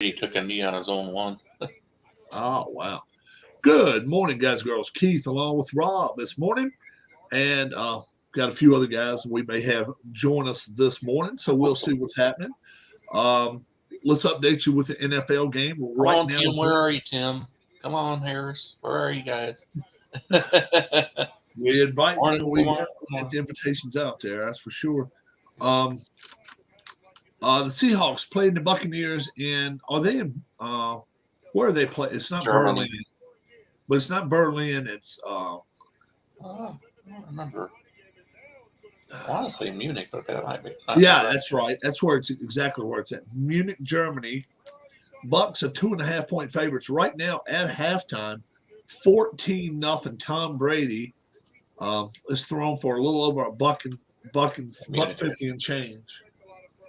He took a knee on his own one. Oh, wow. Good morning, guys, girls. Keith along with Rob this morning. And got a few other guys we may have join us this morning. So we'll see what's happening. Let's update you with the NFL game Come right on, now. Tim. Where are you, Tim? Come on, Harris. Where are you guys? We invite Morning, we come on, get come on. the invitations out there, that's for sure. The Seahawks played the Buccaneers are they in where are they play? It's not Germany. Berlin, but it's not Berlin, it's Oh, I don't remember. I want to say Munich, but that might be. yeah, that's right. That's where it's exactly where it's at. Munich, Germany. Bucks are 2.5-point favorites right now at halftime. 14-0. Tom Brady is thrown for a little over a buck 50 and change.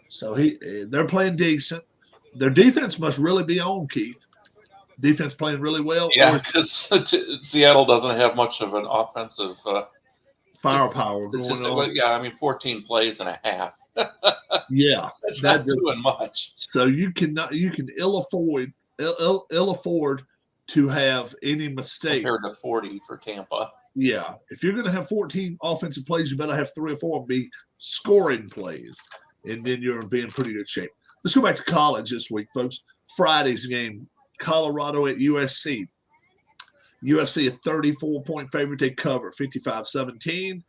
So they're playing decent. Their defense must really be on, Keith. Defense playing really well. Yeah, because Seattle doesn't have much of an offensive firepower going on. Yeah, I mean 14 plays and a half. Yeah, that's not doing much. So you can ill afford to have any mistakes compared to 40 for Tampa. Yeah, if you're going to have 14 offensive plays, you better have 3 or 4 be scoring plays, and then you're in pretty good shape. Let's go back to college this week, folks. Friday's game, Colorado at USC. USC a 34-point favorite. They cover 55-17,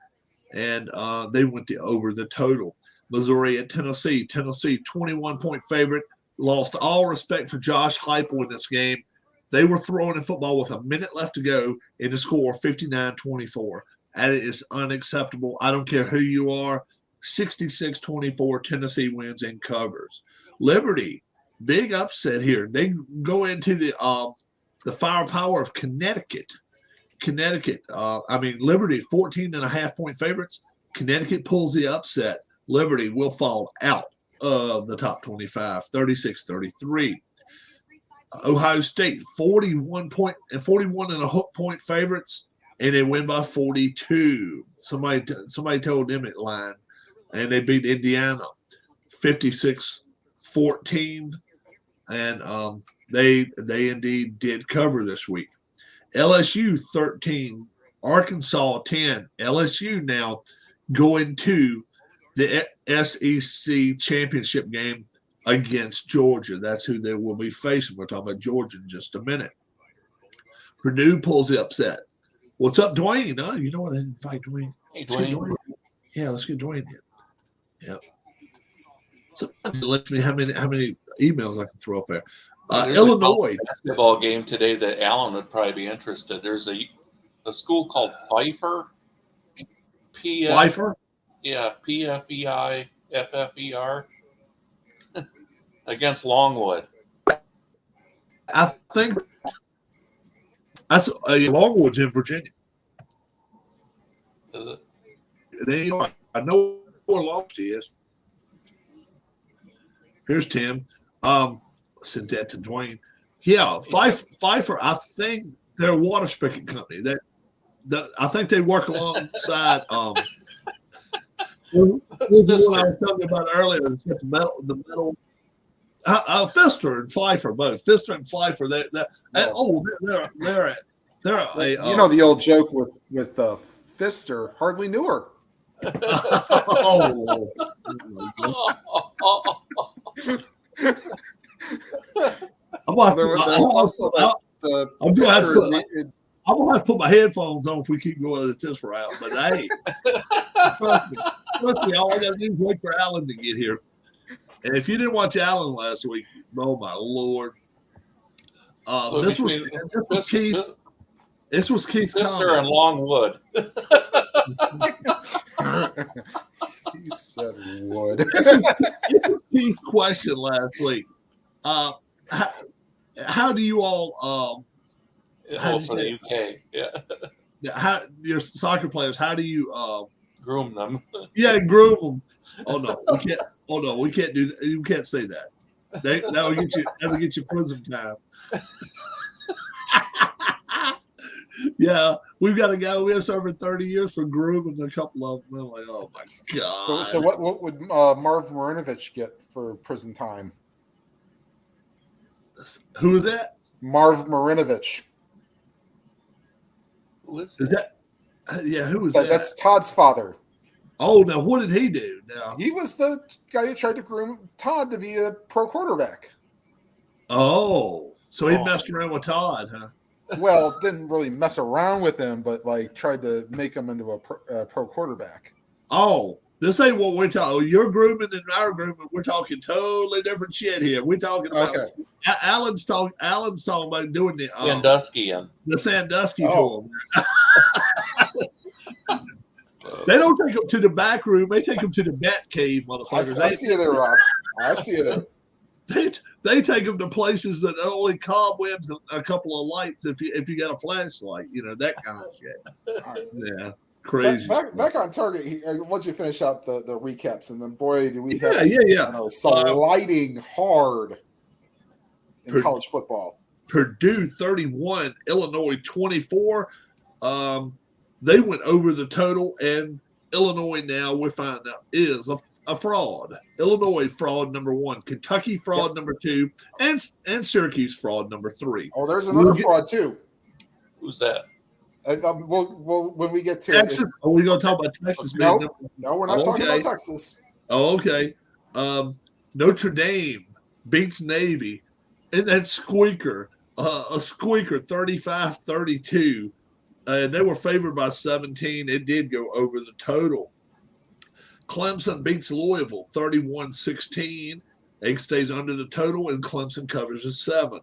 and they went over the total. Missouri at Tennessee. Tennessee 21-point favorite. Lost all respect for Josh Heupel in this game. They were throwing in football with a minute left to go and the score 59-24. And it is unacceptable. I don't care who you are. 66-24, Tennessee wins and covers. Liberty, big upset here. They go into the firepower of Connecticut. Liberty 14.5-point favorites. Connecticut pulls the upset. Liberty will fall out of the top 25, 36-33. Ohio State 41.5 favorites, and they win by 42. Somebody told them it line, and they beat Indiana 56-14, and they indeed did cover this week. LSU 13, Arkansas 10. LSU now going to the SEC championship game against Georgia. That's who they will be facing. We're talking about Georgia in just a minute. Purdue pulls the upset. What's up, Dwayne? Oh, you know what? I didn't invite Dwayne. Hey, Dwayne. Yeah, let's get Dwayne in. Yep. Sometimes it lets me how many emails I can throw up there. Illinois basketball game today that Alan would probably be interested. There's a school called Pfeiffer. Pfeiffer? Yeah, Pfeiffer. Against Longwood. I think that's Longwood's in Virginia. Is it? I know where Longwood is. Here's Tim. Sent that to Dwayne. Yeah, Pfeiffer. I think they're a water spigot company. I think they work alongside. What I was talking about earlier is the metal. Pfister and Pfeiffer, both Pfister and Pfeiffer. They're you know the old joke with Pfister, hardly knew her. I'm gonna have to put my headphones on if we keep going at this route. But hey, trust me, all I got to do is wait for Alan to get here. And if you didn't watch Alan last week, oh my Lord, this was Keith's Sister and Longwood. He said wood. This was Keith's question last week. How do you all? How do you say UK? Yeah. How your soccer players? How do you groom them? Yeah, groom them. Oh no, we can't. Oh no, we can't do that. You can't say that. That'll get you prison time. Yeah, we've got a guy who has serving 30 years for grooming a couple of them. I'm like, oh my God. So what would Marv Marinovich get for prison time? Who is that? Marv Marinovich. Who is Is that? that? Yeah, who is that? That's Todd's father. Oh, now what did he do? Now, He was the guy who tried to groom Todd to be a pro quarterback. oh, so he Oh. messed around with Todd, huh? Well, didn't really mess around with him, but like tried to make him into a pro quarterback. Oh, this ain't what we're talking. Your grooming and our grooming, we're talking totally different shit here. We're talking about Okay. Alan's talking about doing Sandusky and the Sandusky Oh. tour. They don't take them to the back room. They take them to the bat cave, motherfuckers. I see you there, Rob. I see you there. They take them to places that are only cobwebs and a couple of lights if you got a flashlight, that kind of shit. All right. Yeah, crazy. Back on target. I'll let you finish out the recaps, and then boy, do we have Yeah. sliding hard in Per- college football. Purdue 31, Illinois 24. They went over the total, and Illinois now we find out is a fraud. Illinois fraud number 1, Kentucky fraud number 2, and Syracuse fraud number 3. Oh, there's another fraud too. who's that? We'll when we get to Texas. Are we going to talk about Texas? No, being no, we're not talking Okay. about Texas. Oh, okay. Notre Dame beats Navy, and that squeaker, a squeaker, 35-32. And they were favored by 17. It did go over the total. Clemson beats Louisville 31-16. It stays under the total, and Clemson covers a 7.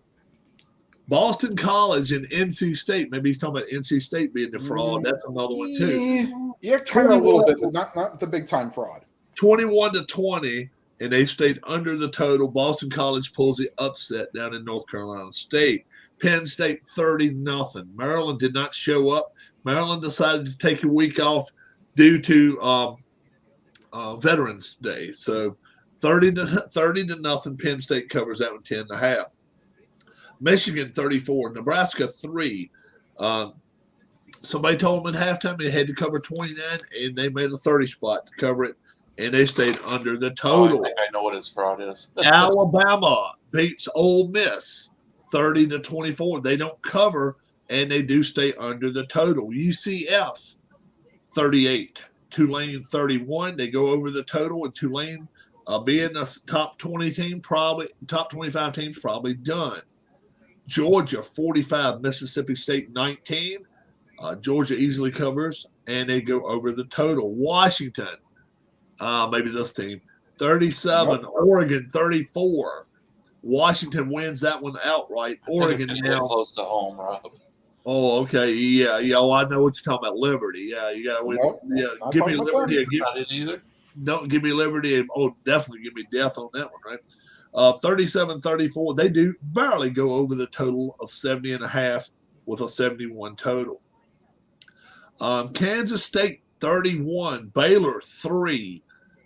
Boston College and NC State. Maybe he's talking about NC State being the fraud. That's another one too. Yeah, kind of a little bit, but not the big time fraud. 21-20, and they stayed under the total. Boston College pulls the upset down in North Carolina State. Penn State 30-0. Maryland did not show up. Maryland decided to take a week off due to Veterans Day. So 30-0. Penn State covers that one 10.5. Michigan 34. Nebraska 3. Somebody told them at halftime they had to cover 29, and they made a 30 spot to cover it, and they stayed under the total. I think I know what his fraud is. Alabama beats Ole Miss 30-24. They don't cover, and they do stay under the total. UCF 38, Tulane 31. They go over the total, and Tulane being a top 20 team, probably top 25 teams, probably done. Georgia 45, Mississippi State 19. Georgia easily covers, and they go over the total. Washington, maybe this team, 37. Yep. Oregon 34. Washington wins that one outright. Oregon now close to home, Rob. Oh, okay. Yeah. Oh, I know what you're talking about. Liberty. Yeah, you got to win. Nope, yeah, give me Liberty. Not it either. Don't give me Liberty. And, definitely give me death on that one, right? 37-34. They do barely go over the total of 70.5 with a 71 total. Kansas State 31, Baylor 3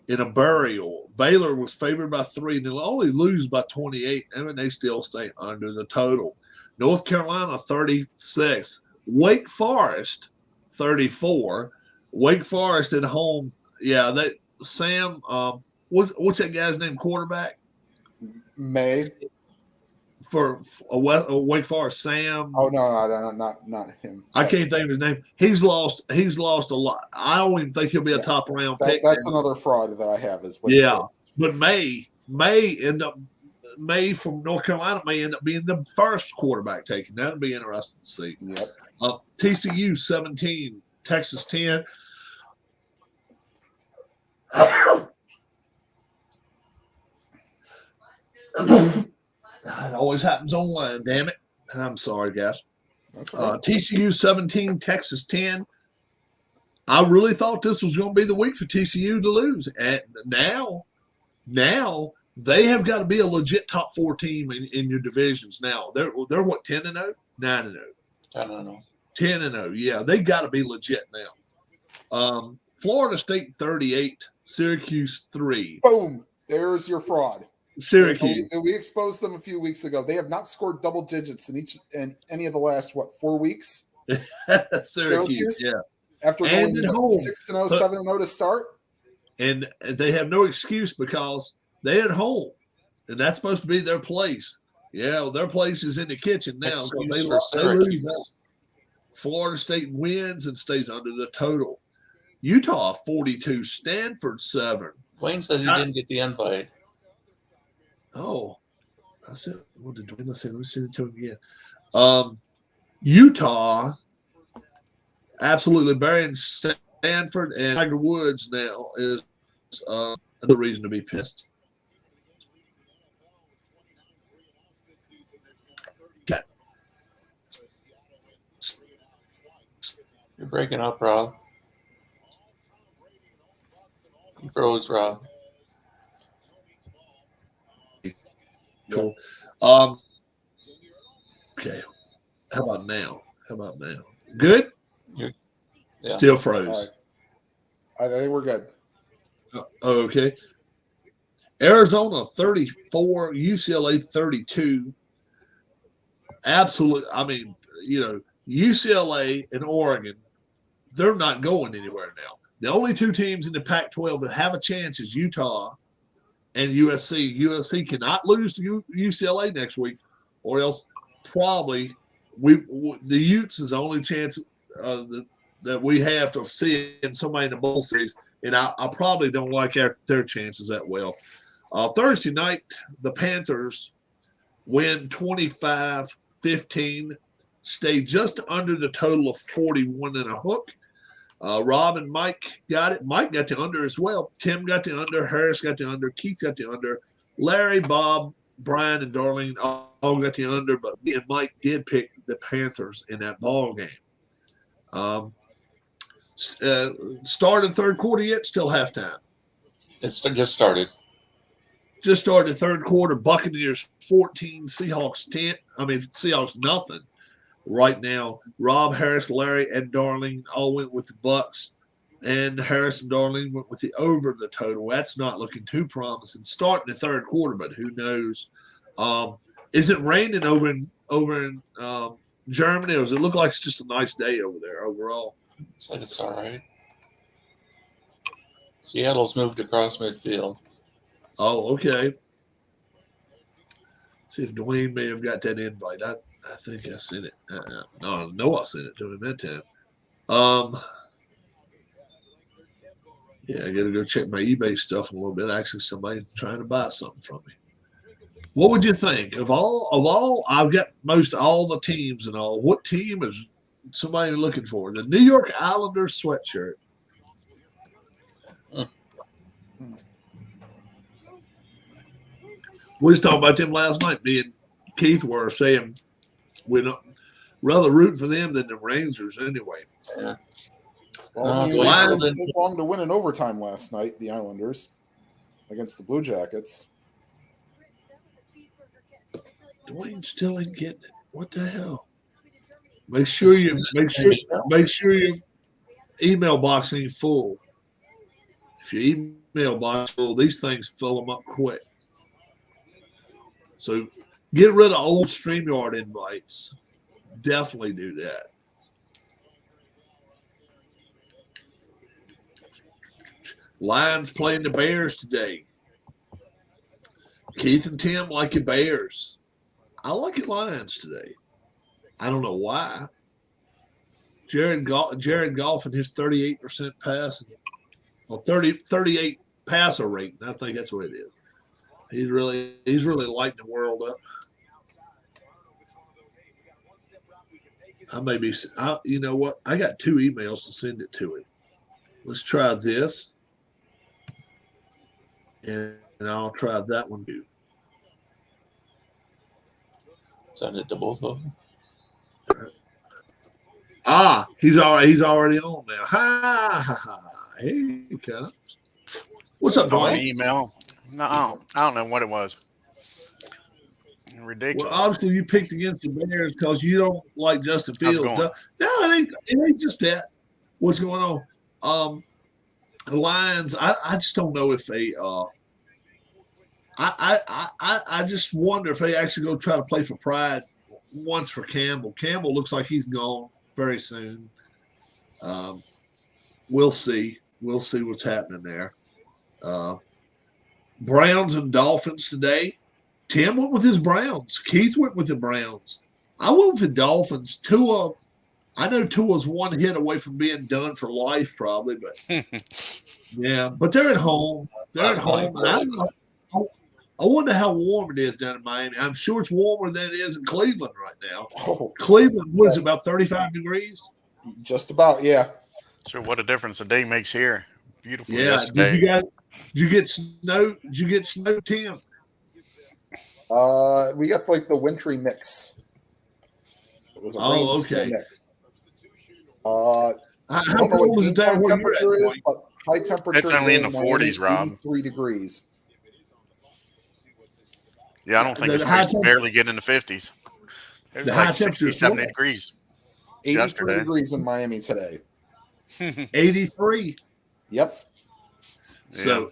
in a burial. Baylor was favored by 3, and they'll only lose by 28, and they still stay under the total. North Carolina 36, Wake Forest 34. Wake Forest at home. Yeah, Sam. What's that guy's name? Quarterback. May for Wake Forest, Sam. Oh no, not him. I can't think of his name. He's lost a lot. I don't even think he'll be a top round pick. That's another fraud that I have as well. Yeah, but May from North Carolina may end up being the first quarterback taken. That'll be interesting to see. Yep. TCU 17, Texas 10. It always happens online, damn it. I'm sorry, guys. TCU 17, Texas 10. I really thought this was going to be the week for TCU to lose. And now they have got to be a legit top 4 team in your divisions now. They're what, 10-0? 9-0. 10-0. 10-0. Yeah, they got to be legit now. Florida State 38, Syracuse 3. Boom. There's your fraud. Syracuse. We exposed them a few weeks ago. They have not scored double digits in any of the last 4 weeks. Syracuse, yeah. After going 6-0, 7-0 to start. And they have no excuse because they're at home, and that's supposed to be their place. Yeah, well, their place is in the kitchen now. Excuse They for lose Syracuse. that. Florida State wins and stays under the total. Utah 42, Stanford 7. Dwayne said he Got- didn't get the invite. Oh, I said, what did Dwayne say? Let me send it to him again. Utah absolutely burying Stanford, and Tiger Woods now is another reason to be pissed. Okay. You're breaking up, Rob. You froze, Rob. Cool. Okay. How about now? Good? Yeah. Still froze. All right. I think we're good. Okay. Arizona 34, UCLA 32. Absolute. I mean, UCLA and Oregon, they're not going anywhere now. The only two teams in the Pac-12 that have a chance is Utah and USC. USC cannot lose to UCLA next week, or else probably the Utes is the only chance that we have to see in somebody in the bowl series, and I probably don't like their chances that well. Thursday night, the Panthers win 25-15, stay just under the total of 41 and a hook. Rob and Mike got it. Mike got the under as well. Tim got the under. Harris got the under. Keith got the under. Larry, Bob, Brian, and Darlene all got the under, but me and Mike did pick the Panthers in that ball game. Started third quarter yet? Still halftime. It's just started. Just started third quarter. Buccaneers 14, Seahawks 10. Seahawks nothing. Right now, Rob, Harris, Larry, and Darlene all went with the Bucks, and Harris and Darlene went with the over the total. That's not looking too promising. Starting the third quarter, but who knows? Is it raining over in Germany, or does it look like it's just a nice day over there overall? Looks like it's all right. Seattle's moved across midfield. Oh, okay. See if Dwayne may have got that invite. I think I sent it. No, I sent it to him that time. Yeah, I got to go check my eBay stuff in a little bit. Actually, somebody trying to buy something from me. What would you think of all? I've got most all the teams and all. What team is somebody looking for? The New York Islanders sweatshirt. We was talking about them last night. Me and Keith were saying we'd rather root for them than the Rangers anyway. Yeah. Well, No, it Dwayne didn't didn't- take long to win in overtime last night, the Islanders, against the Blue Jackets. Dwayne still ain't getting it. What the hell? Make sure your email box ain't full. If your email box is full, these things fill them up quick. So get rid of old StreamYard invites. Definitely do that. Lions playing the Bears today. Keith and Tim like your Bears. I like your Lions today. I don't know why. Jared Goff and his 38% passing, well, 38 passer rate. I think that's what it is. He's really lighting the world up. You know what? I got 2 emails to send it to him. Let's try this. And I'll try that one too. Send it to both of them. He's already on now. Ha. Here he comes. What's up, An Dwayne? email. No, I don't know what it was. Ridiculous. Well, obviously you picked against the Bears because you don't like Justin How's Fields. it going? No, it ain't just that. What's going on? The Lions, I just don't know if they I just wonder if they actually go try to play for pride once for Campbell. Campbell looks like he's gone very soon. We'll see. We'll see what's happening there. Browns and Dolphins today. Tim went with his Browns. Keith went with the Browns. I went with the Dolphins. Tua, I know Tua's one hit away from being done for life, probably, but yeah. But they're at home. They're at home. And I don't know. I wonder how warm it is down in Miami. I'm sure it's warmer than it is in Cleveland right now. Oh, Cleveland was about 35 degrees. just about, yeah. So what a difference a day makes here. Beautiful Yeah. yesterday. Did you get snow? Did you get snow, Tim? We got like the wintry mix. It was a Oh, rain snow okay. mix. How I don't know cold what was it game there time where you're temperature at? is, but high temperature. It's only in the Miami, 40s, Rob. 83 degrees. Yeah, I don't think The it's high supposed to temp- barely get in the 50s. It was The high like temperature 60, is 70 what? degrees 83 yesterday. degrees in Miami today. 83. Yep. So,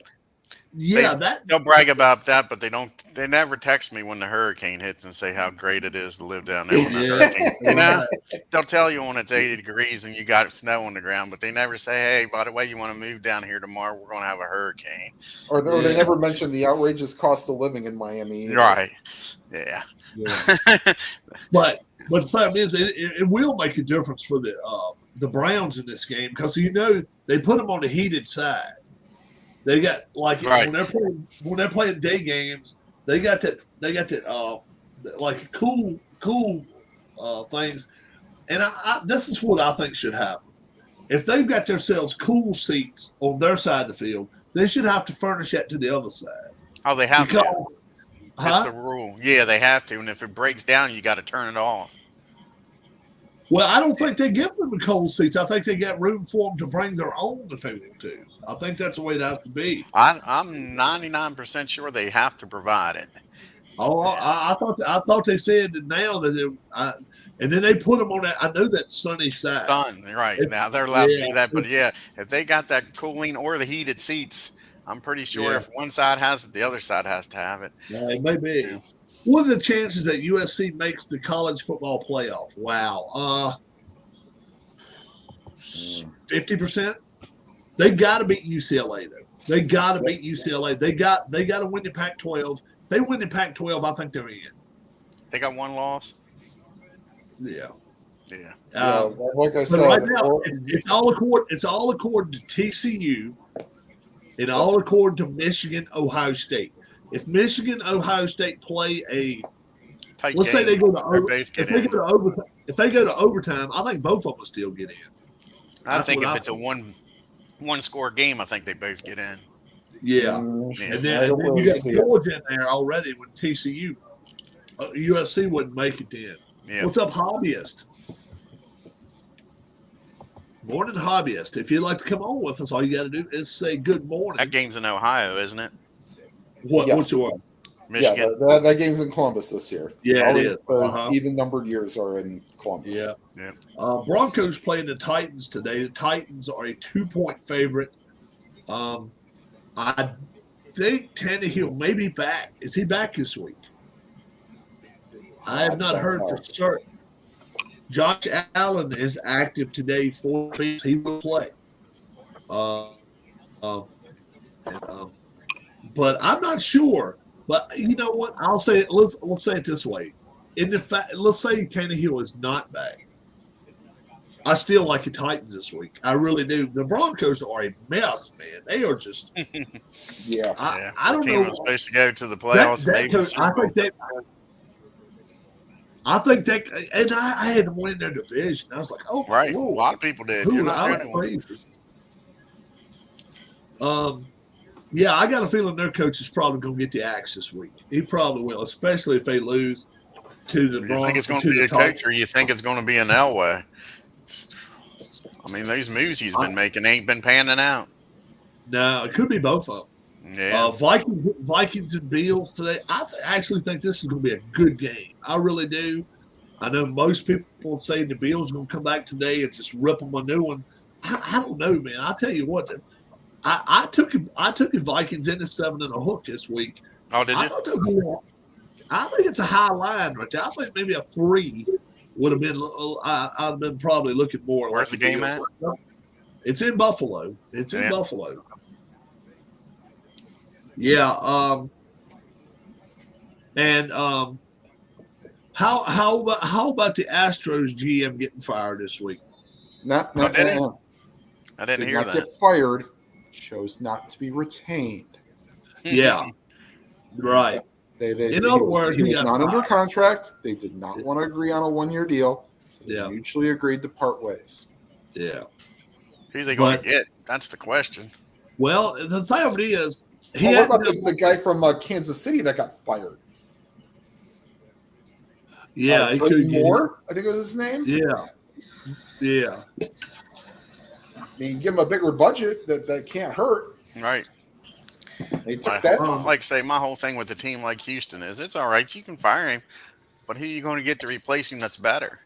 yeah, They'll brag about that, but they never text me when the hurricane hits and say how great it is to live down there when the Yeah. hurricane. You know, they'll tell you when it's 80 degrees and you got snow on the ground, but they never say, hey, by the way, you want to move down here tomorrow? We're going to have a hurricane. Or they Yeah. never mentioned the outrageous cost of living in Miami. either. Right. Yeah. Yeah. But the fact is, it will make a difference for the Browns in this game because they put them on the heated side. They got like Right. when they're playing day games, they got that like cool things, and this is what I think should happen. If they've got themselves cool seats on their side of the field, they should have to furnish that to the other side. Oh, they have Because, to. That's the rule. Yeah, they have to. And if it breaks down, you got to turn it off. Well, I don't think they give them the cold seats. I think they got room for them to bring their own if they want to. I think that's the way it has to be. I'm 99% sure they have to provide it. Oh, I thought they said that now that and then they put them on that. I know that sunny side. Done. Right. It- Now they're allowed to yeah. do that. But yeah, if they got that cooling or the heated seats, I'm pretty sure Yeah. if one side has it, the other side has to have it. It may be. What are the chances that USC makes the college football playoff? Wow. 50%. They got to beat UCLA though. They got to beat UCLA. They got to win the Pac-12. If they win the Pac-12, I think they're in. They got one loss. Yeah. Yeah. Like I But said, right now, it's all according to TCU, and all according to Michigan, Ohio State. If Michigan, Ohio State play a, Tight let's say game. they go to They both if get they in. go to overtime, I think both of them will still get in. I that's think what if I it's a one score game, I think they both get in. Yeah, Mm, and I then don't really you got see it. Georgia in there already when TCU, USC wouldn't make it in. Yeah. What's up, hobbyist? Morning, hobbyist. If you'd like to come on with us, all you got to do is say good morning. That game's in Ohio, isn't it? What? Yes. What's your? Michigan. Yeah, that game's in Columbus this year. Yeah, All it the, is. Uh-huh. Even numbered years are in Columbus. Yeah. Yeah. Broncos playing the Titans today. The Titans are a 2-point favorite. I think Tannehill may be back. Is he back this week? I have not heard for certain. Josh Allen is active today for me. He will play. But I'm not sure. But you know what? I'll say it. Let's say it this way. Let's say Tannehill is not back. I still like the Titans this week. I really do. The Broncos are a mess, man. They are just. Yeah. I don't team know. was supposed to go to the playoffs. That maybe the coach, Super Bowl. I think that, and I had them win their division. I was like, oh, Right. whoa. A lot of people did. Who You're not I the was only one. crazy. Yeah, I got a feeling their coach is probably going to get the axe this week. He probably will, especially if they lose to the You Broncos. think it's going to be a coach, or you think it's going to be an Elway? I mean, those moves he's been making ain't been panning out. No, it could be both of them. Yeah. Vikings and Bills today. I actually think this is going to be a good game. I really do. I know most people say the Bills are going to come back today and just rip them a new one. I don't know, man. I'll tell you what. I took the Vikings into 7 and a hook this week. Oh, did you? I think it's a high line right there. I think maybe a 3 would have been. I'd have been probably looking more. Where's the game at? It's in Buffalo. It's in Buffalo. Yeah. And how about the Astros GM getting fired this week? Not Oh, did he? uh, I didn't did hear not that. get fired. Chose not to be retained. Yeah, right. In other words, he he was got not under fired. contract. They did not want to agree on a 1-year deal. So they Yeah. mutually agreed to part ways. Yeah. Who they going But- to get? That's the question. Well, the thing of it is, he Well, what had about the guy from Kansas City that got fired? yeah, he Jordan could get Moore, I think it was his name. Yeah, yeah. I mean, give him a bigger budget. That can't hurt. Right. They took My, that. like I say, my whole thing with a team like Houston is it's all right. You can fire him, but who are you going to get to replace him that's better?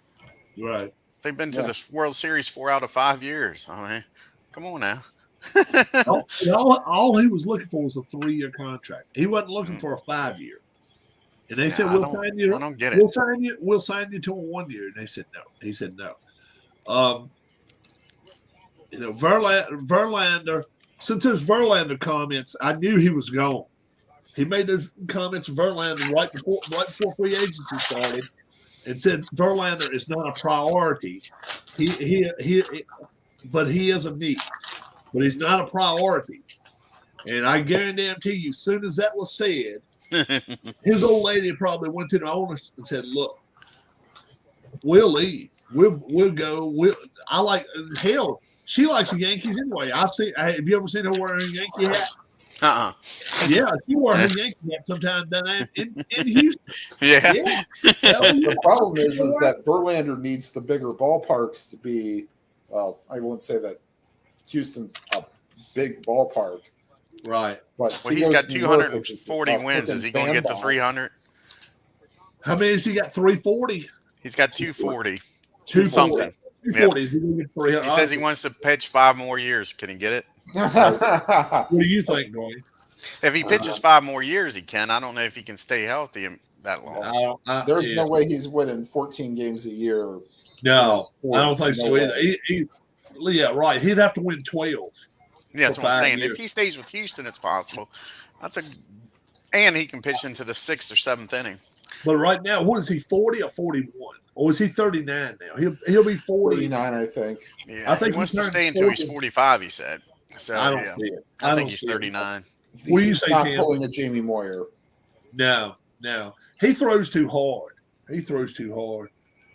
Right. They've been to Yeah. the World Series 4 out of 5 years. I mean, come on now. All he was looking for was a 3-year contract. He wasn't looking for a 5-year. And they said, I "We'll sign you. I don't get it. We'll sign you to a 1-year." And they said no. He said no. Verlander. Since those Verlander comments, I knew he was gone. He made those comments of Verlander right before free agency started, and said Verlander is not a priority. But he is a need. But he's not a priority. And I guarantee you, as soon as that was said, his old lady probably went to the owners and said, "Look, we'll leave. We'll go. I like hell. She likes the Yankees anyway. Have you ever seen her wearing a Yankee hat? Uh-uh. Yeah, she wore her Yankee hat sometimes down there in Houston. Yeah. Yeah. Hell yeah. The problem is that Verlander needs the bigger ballparks to be. Well, I won't say that Houston's a big ballpark, Right. but Well, he he's goes got to New York, which is 240 a wins. Is frickin' he going to get to bandbox. 300? How many has he got? 340? He's got 240. 240. Something. 240. Is he going to get 300? He says he wants to pitch 5 more years. Can he get it? What do you think, Dwayne? If he pitches 5 more years, he can. I don't know if he can stay healthy that long. There's Yeah. no way he's winning 14 games a year. No, in I don't his think so 40s. either. Yeah, right. He'd have to win 12. Yeah, that's For what I'm 5 saying. years. If he stays with Houston, it's possible. And he can pitch into the 6th or 7th inning. But right now, what is he, 40 or 41? Or is he 39 now? He'll be 40. 49, I think. Yeah, I think he wants he to turned stay until he's 40. 45. He said. So I don't yeah, see it. I don't think he's see it. 39. What do you He's say, not Tim? pulling a Jamie Moyer. No. He throws too hard.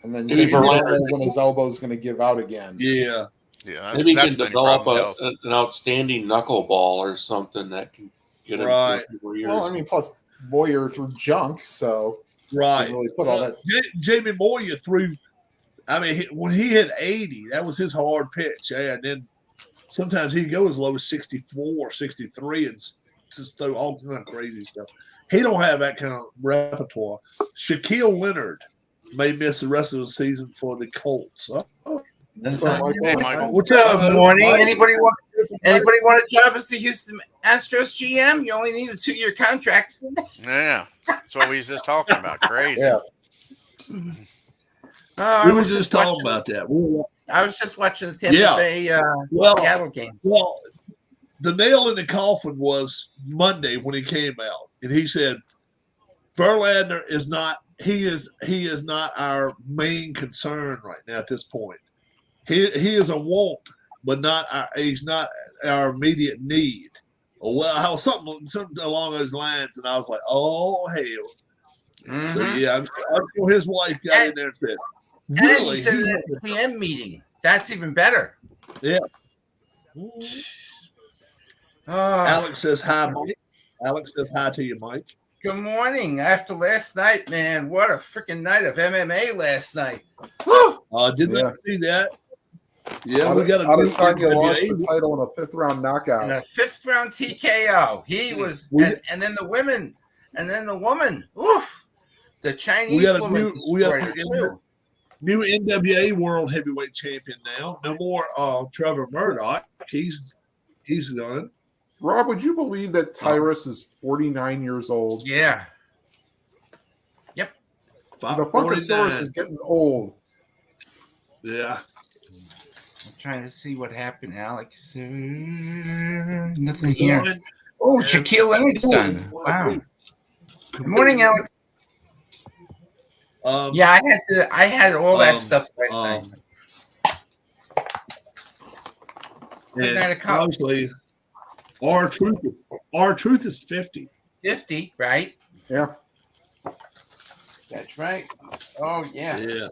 And then Maybe you don't Verlander- know when his elbow's going to give out again. Yeah. Yeah, Maybe he that's can been develop problem with health. an outstanding knuckleball or something that can get him Right. for a few years. Well, I mean, plus Moyer threw junk, so Right. didn't really put all that. Jamie Moyer threw. I mean, when he hit 80, that was his hard pitch. Yeah, and then sometimes he'd go as low as 64, 63, and just throw all kind of crazy stuff. He don't have that kind of repertoire. Shaquille Leonard may miss the rest of the season for the Colts. Oh, That's not my Hey, fault. Michael. what's Good up, morning. Mike? Anybody want a job as the Houston Astros GM? You only need a 2-year contract. Yeah, that's what we was just talking about. Crazy. Yeah. We were just talking about that. I was just watching the Tampa Yeah. Bay Well, Seattle game. Well, the nail in the coffin was Monday when he came out, and he said, "Verlander is not. He is not our main concern right now at this point. He is a want, but he's not our immediate need." Well, something along those lines, and I was like, "Oh hell!" So yeah, I'm sure his wife got in there and said, And "Really?" he said at the PM meeting. That's even better. Alex says hi, Mike. Alex says hi to you, Mike. Good morning. After last night, man, what a freaking night of MMA last night. Whew. Did not see that. Yeah, How we got a new Adesanya lost NWA. the title in a 5th-round In knockout. a 5th-round TKO. He was, We- and then the women, and then the woman. Oof. The Chinese We got a woman new- we got destroyed a her, too. New NWA World Heavyweight Champion now. No more Trevor Murdoch. He's done. Rob, would you believe that Tyrus is 49 years old? Yeah. The Funkasaurus 49. is getting old. Yeah. I'm trying to see what happened, Alex. Nothing here. Done. Oh, Shaquille Leonard's done. Wow. Good morning, Alex. Yeah, I had all that Um, stuff last night. And Night of college. obviously, our truth is 50. 50, right? Yeah. That's right. Oh yeah, Yeah.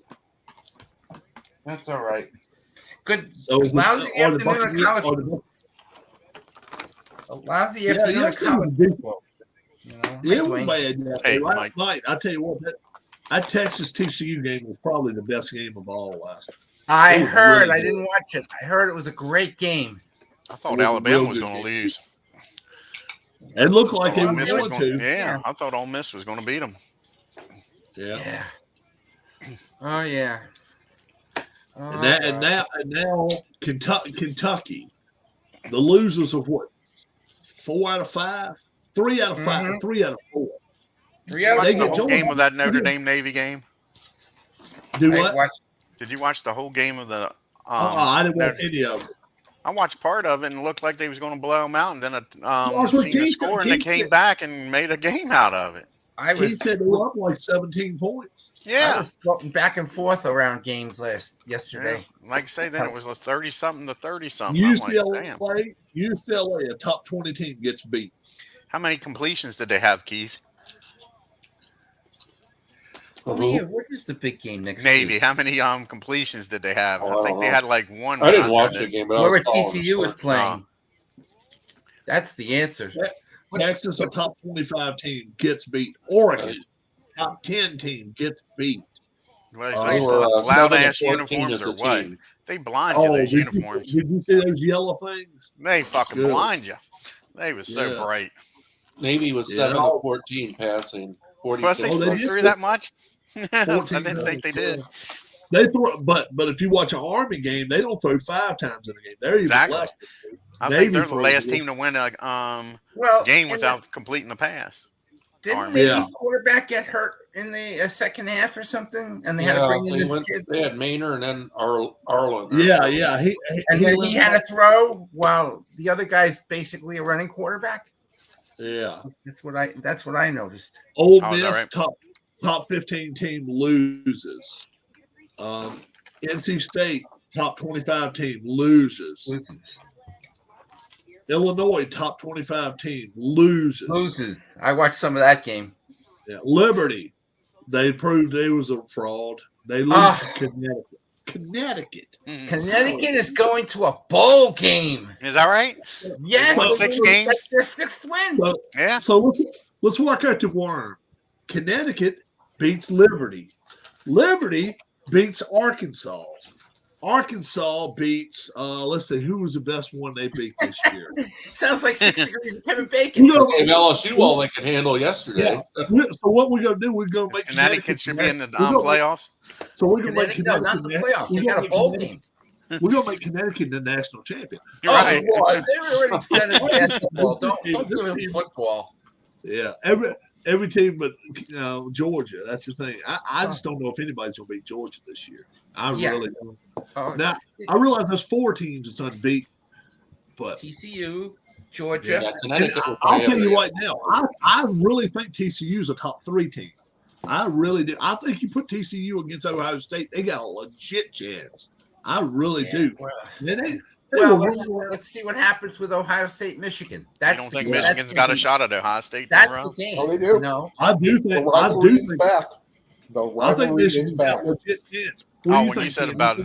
that's all right. Good. So Lousy are the afternoon of Buccaneers- college. are the- A lousy Yeah, afternoon of yesterday was college. decent. You know, Yeah, it Hi, was Dwayne. bad. Yeah. Hey, Last Mike. night, I tell you what, that Texas TCU game was probably the best game of all last. I It was heard. really I good. didn't watch it. I heard it was a great game. I It thought was a Alabama real was good going to game. lose. It looked like Thought it Ole was Miss was going gonna- to. yeah, I thought Ole Miss was going to beat them. Yeah. Yeah. Oh yeah. Oh, And now Kentucky, the losers of what? 4 out of 5, 3 out of 5, Mhm. 3 out of 4. Three Did you out of watch They the get whole Georgia. game of that Notre Dame Navy game? Do I what? watched. Did you watch the whole game of the? I didn't watch Notre- any of it. I watched part of it and it looked like they was going to blow them out, and then Well, so seen the Keith- score and they Keith came said- back and made a game out of it. I He was. said they were up like 17 points. I Yeah. was floating back and forth around games Yeah. yesterday. Like I say, then it was a 30 something to 30 something. I'm like, damn. UCLA, a top 20 team, gets beat. How many completions did they have, Keith? Oh yeah, what is the big game next Navy. week? How many completions did they have? Oh, I think they I had like one. I didn't when watch turned the game, but I Where was TCU is following playing. That's the answer. Texas, a top 25 team, gets beat. Oregon, top 10 team, gets beat. Well, Oh, they They were loud 7 ass and 14 uniforms as or a what? team. They blind you those did uniforms. did you see those yellow things? They fucking Good. blind you. They was so Yeah. bright. Navy was Yeah. 7 of 14 passing. Plus, they 46. they flew did. through that much. I 14 didn't think they did. They throw, but if you watch an Army game, they don't throw 5 times in a game. They're even Exactly. less. I Navy think they're the throws last it. team to win a Well, game and without completing a pass. didn't Army. Navy's Yeah. quarterback get hurt in the second half or something, and they had to Yeah, bring in they, this went, kid, they had Maynard and then Arlen. Yeah. and then he had to throw while the other guy's basically a running quarterback. Yeah. That's what I noticed. Ole Oh, is that Miss right? top 15 team loses. NC State top 25 team loses. Illinois top 25 team loses. I watched some of that game. Yeah. Liberty, they proved they was a fraud. They lose Ah. to Connecticut. Connecticut. Mhm. Connecticut is going to a bowl game. Is that right? Yes, won 6 that's games? their 6th win. So, Yeah. so let's work out the worm. Connecticut beats Liberty. Liberty beats Arkansas. Arkansas beats let's see, who was the best one they beat this year? Sounds like 6 degrees of Kevin Bacon. You know, Gave LSU all they could handle yesterday. so what we're gonna do, we're gonna make Connecticut should be in the we're gonna make- playoffs. So we're gonna make Connecticut, no, not the playoff. They got a bowl game. We're gonna make Connecticut the national champion. You're right. Boy, they were already done in basketball. Don't give them football. Yeah, every team but Georgia. That's the thing. I just don't know if anybody's gonna beat Georgia this year. I Yeah. really don't. Oh, Now I realize there's 4 teams that's unbeaten, but TCU, Georgia. Yeah, Connecticut will I'll play tell you every- right now, I really think TCU is a top 3 team. I really do. I think you put TCU against Ohio State, they got a legit chance. I really do. Well, They well, were let's see what happens with Ohio State, Michigan. You That's don't think the- that's Michigan's the got a game. shot at Ohio State? That's tomorrow? the game. Oh, they do. No, I do The think. rivalry is back. The I think rivalry is Michigan's got back. a legit chance. Oh, What do when you think, said Tim? about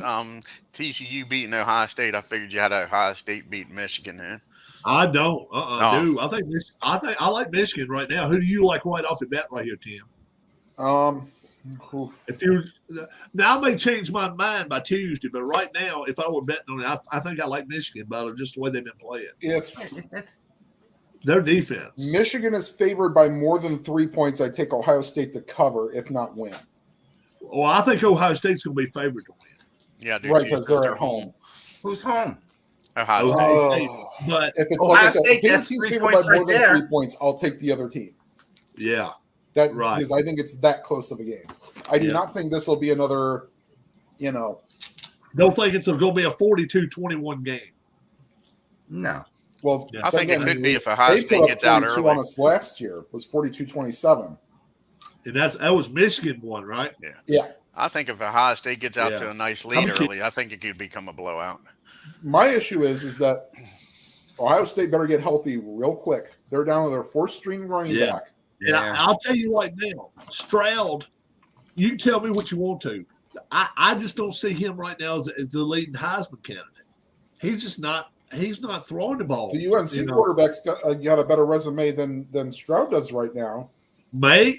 TCU beating Ohio State, I figured you had Ohio State beating Michigan then. I don't. Oh. Dude. I like Michigan right now. Who do you like right off the bat right here, Tim? If you now, I may change my mind by Tuesday, but right now, if I were betting on it, I think I like Michigan better just the way they've been playing. If that's Their defense. Michigan is favored by more than 3 points, I take Ohio State to cover, if not win. Well, I think Ohio State's going to be favored to win. Yeah, dude. Right, because they're at home. who's home. Ohio State. Ohio State. But If it's Ohio like I said, State if gets a team's 3 favored by points more right than there. 3 points, I'll take the other team. yeah, That Right. because I think it's that close of a game. I do Yeah. not think this will be another, don't think it's going to be a 42-21 game. No, well, Yeah. I think it again, could be if Ohio they put State up gets out 42 early. on us last year. It was 42-27. And that was Michigan one, right? I think if Ohio State gets out Yeah. to a nice How lead many- early, I think it could become a blowout. My issue is that Ohio State better get healthy real quick. They're down to their fourth string running Yeah. back. And I'll tell you right now, Stroud, you can tell me what you want to. I just don't see him right now as the leading Heisman candidate. He's just not. He's not throwing the ball. The UNC you know. quarterback's got a better resume than Stroud does right now. May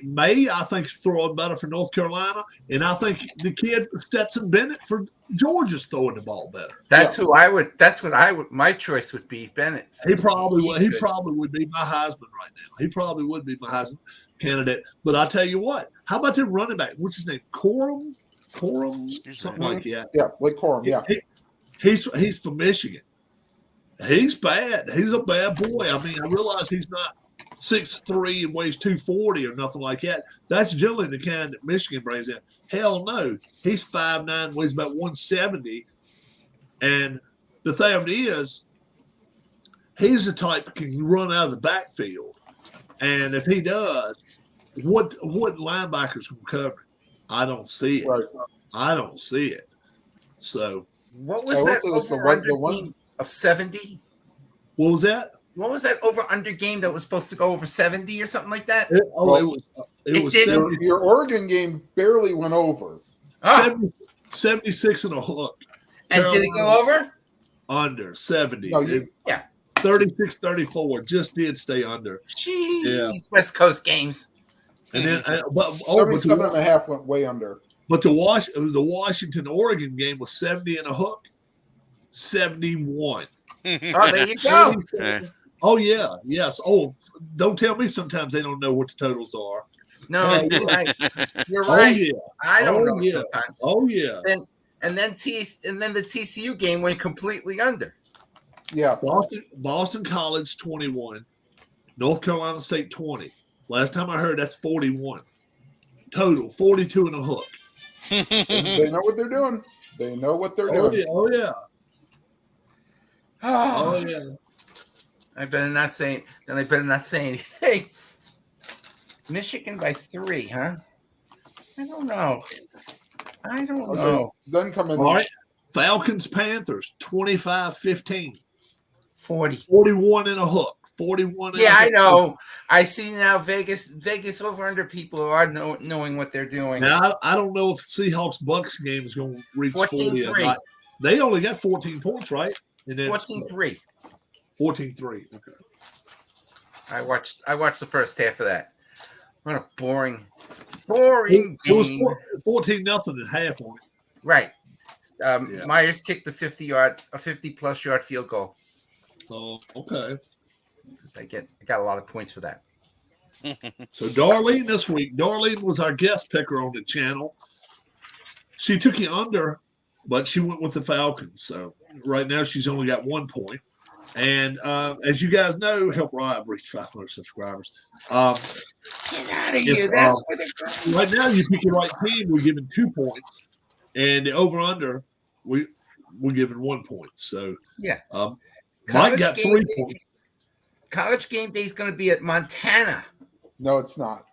I think is throwing better for North Carolina, and I think the kid Stetson Bennett for Georgia's throwing the ball better. That's who I would. That's what I would. My choice would be Bennett. He probably would. He Good. probably would be my Heisman right now. He probably would be my Heisman candidate. But I tell you what, how about the running back? What's his name? Corum, something like that. Yeah, Blake Corum. Yeah, He's from Michigan. He's bad. He's a bad boy. I mean, I realize he's not 6'3" and weighs 240 or nothing like that. That's generally the kind that Michigan brings in. Hell no. He's 5'9", weighs about 170. And the thing of it is, he's the type that can run out of the backfield. And if he does, what linebackers can cover him? I don't see it. right. I don't see it. So What was I that also was the over one- under the one- game of 70? what was that? What was that over under game that was supposed to go over 70 or something like that? It Well, was it was didn't. 70, Your Oregon game barely went over. Ah, 70 76 and a hook. and did it go over? Under 70. No, you- 36-34 just did stay under. Jeez, Yeah. these West Coast games. And then but 77 and a half went way under. the Washington Oregon game was 70 and a hook. 71. Oh, there you go. 77. Oh yeah, yes. Oh, don't tell me sometimes they don't know what the totals are. No, you're right. You're Oh right. yeah. I don't Oh, know yeah. sometimes. Oh yeah. And then the TCU game went completely under. Yeah, Boston College 21. North Carolina State 20. Last time I heard that's 41. Total 42 and a hook. they know what they're doing. They know what they're Oh doing. yeah. Oh yeah. Oh Oh, yeah. I better not say. Then I better not say anything. Michigan by 3, huh? I don't know. I don't Okay. know. Then come in. All right. Falcons Panthers 25-15. 40. 41 and a hook. 41 and a Yeah, I hook. know. I see now Vegas over under people are knowing what they're doing. Now I don't know if Seahawks Bucks game is going to reach 40 or 14-3. not. They only got 14 points, right? And then 14-3. 14-3. Okay. I watched the first half of that. What a boring game. It was 14 nothing at half on it. Right. Yeah. Myers kicked a 50-plus yard field goal. Oh, okay. I got a lot of points for that. So Darlene this week. Darlene was our guest picker on the channel. She took you under, but she went with the Falcons. So right now she's only got 1 point. And as you guys know, help Ryan reach 500 subscribers. Get out of If, here. That's where they're Right now, you pick your right team, we're giving 2 points, and the over under we're giving 1 point. So Yeah. Mike College got game 3 day. points. College game day is going to be at Montana. No, it's not.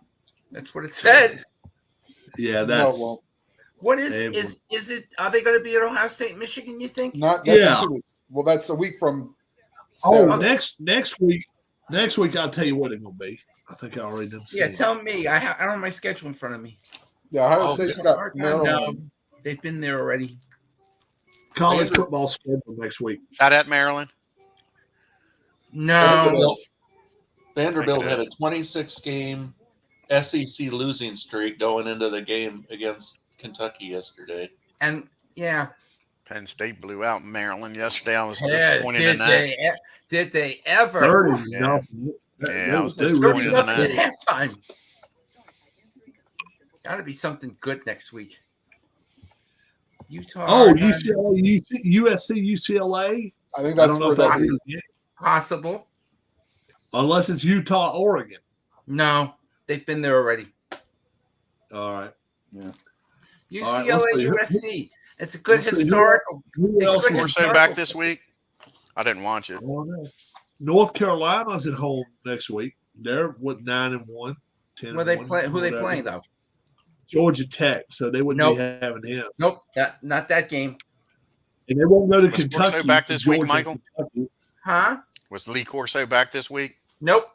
That's what it said. Yeah, No, that's it won't. What It is it? Are they going to be at Ohio State, Michigan? You think? Not that's in Yeah. 2 weeks. Well, that's a week from. oh Saturday. next week I'll tell you what it's gonna be. I think I already done. Yeah, seen it. tell me. I don't have my schedule in front of me. Yeah, Ohio Oh, State's okay. got Maryland. No, they've been there already. College football schedule next week. Is that at Maryland? No. Vanderbilt had a is. 26-game SEC losing streak going into the game against Kentucky yesterday. And yeah. Penn State blew out Maryland yesterday. I was Yeah, disappointed in that. Did they ever? 30 Yeah. nothing. Yeah, I was They disappointed really- in that. At halftime. Got to be something good next week. Utah. Oh, UCLA, USC, UCLA. I think I that's don't know where if that that is, yeah. Possible. Unless it's Utah, Oregon. No, they've been there already. All right. UCLA, All right, let's see. USC. It's a good Let's see. historical. Who else Good is Corso back this week? I didn't watch it. North Carolina's at home next week. They're 9-1, 10 Well, they and play. 1, Who they whatever. playing though? Georgia Tech, so they wouldn't Nope. be having him. Nope, not that game. And they won't go to Was Corso Kentucky. back for this week, Georgia and Michael? Kentucky. Huh? Was Lee Corso back this week? Nope.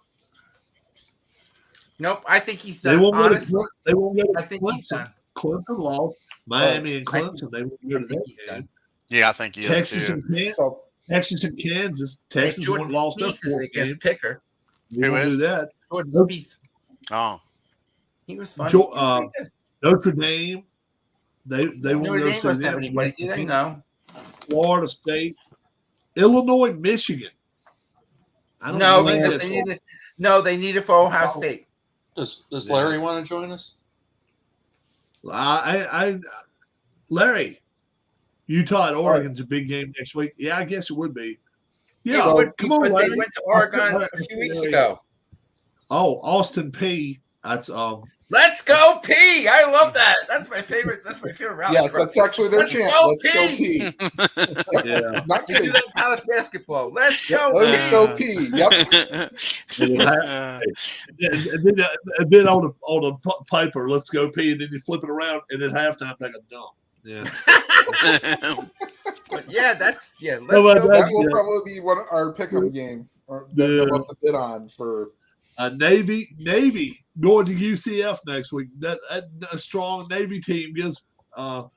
Nope. I think he's They done. won't go to Honestly, they won't go to I think he's Clemson. done. Clemson lost. Miami and I think- Clemson. They won't go I to think that he's game. done. Yeah, I think he is Texas too. and Kansas. So Texas and Kansas. Texas Jordan won lost their Spieth is fourth against game. Picker. We Who won't is? do that. Jordan Nope. Spieth. Oh, He was fun. Jo- He was pretty good. Notre Dame. They won't Notre go Dame see doesn't have them. anybody, do they? No. Florida State, Illinois, Michigan. I don't No, think because that's they need it. No, they need it for Ohio State. Does Yeah. Larry want to join us? Larry, Utah and Oregon's a big game next week. Yeah, I guess it would be. Yeah, It would be, come on, but Larry. they went to Oregon a few weeks ago. Oh, Austin P. That's Let's go P! I love that. That's my favorite. That's my favorite route. yes, that's actually their Let's chant. go, Let's go P. P. yeah. Not They do kidding. that in college basketball. Let's go Let's P! go P. Yep. And then on the paper, let's go P, and then you flip it around, and at halftime, take a dump. Yeah. But yeah, that's Let's How about go. that? That will Yeah. probably be one of our pick'em games or that Yeah. we'll have to bid on for. Navy going to UCF next week. That a strong Navy team gives No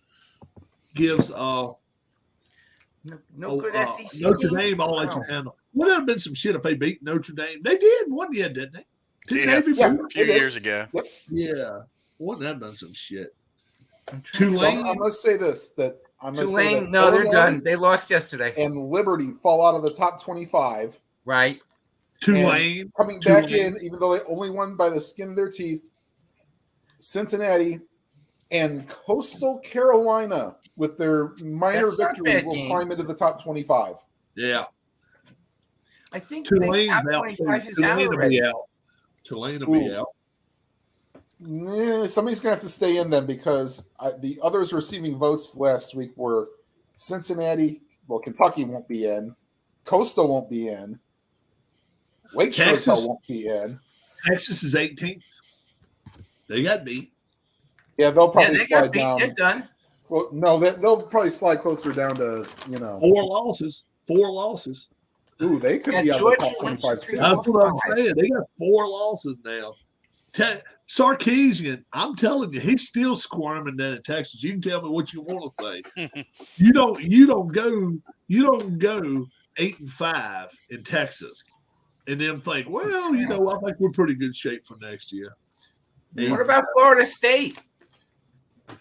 good SEC. Notre teams? Dame. I'll let you Wow. handle. Would have been some shit if they beat Notre Dame. They did one year, didn't they? Didn't Yeah. Navy Yeah. beat A few years ago. Yeah, wouldn't that been some shit? I'm trying to- Tulane. I'm gonna say this that I'm gonna say that Tulane, no, they're Illinois done. They lost yesterday. And Liberty fall out of the top 25. Right. Tulane. Coming back Tulane. in, even though they only won by the skin of their teeth, Cincinnati and Coastal Carolina with their minor That's not a victory bad will game. climb into the top 25. Yeah, I think Tulane's the top out. 25 is out Tulane will already. be out. Tulane will be Ooh. out. Somebody's gonna have to stay in then because the others receiving votes last week were Cincinnati. Well, Kentucky won't be in. Coastal won't be in. Wake Texas. Forest won't be in. Texas is 18th. They got beat. Yeah, they'll Yeah, probably they slide got beat. down. They're done. Well, no, they'll probably slide closer down to 4 losses. 4 losses. Ooh, they could Yeah, be out of Georgia the top went 25 to too. That's what I'm saying. They got 4 losses now. Sarkisian, I'm telling you, he's still squirming down in Texas. You can tell me what you want to say. You don't go 8-5 in Texas and then think, well, I think we're pretty good shape for next year. What about Florida State?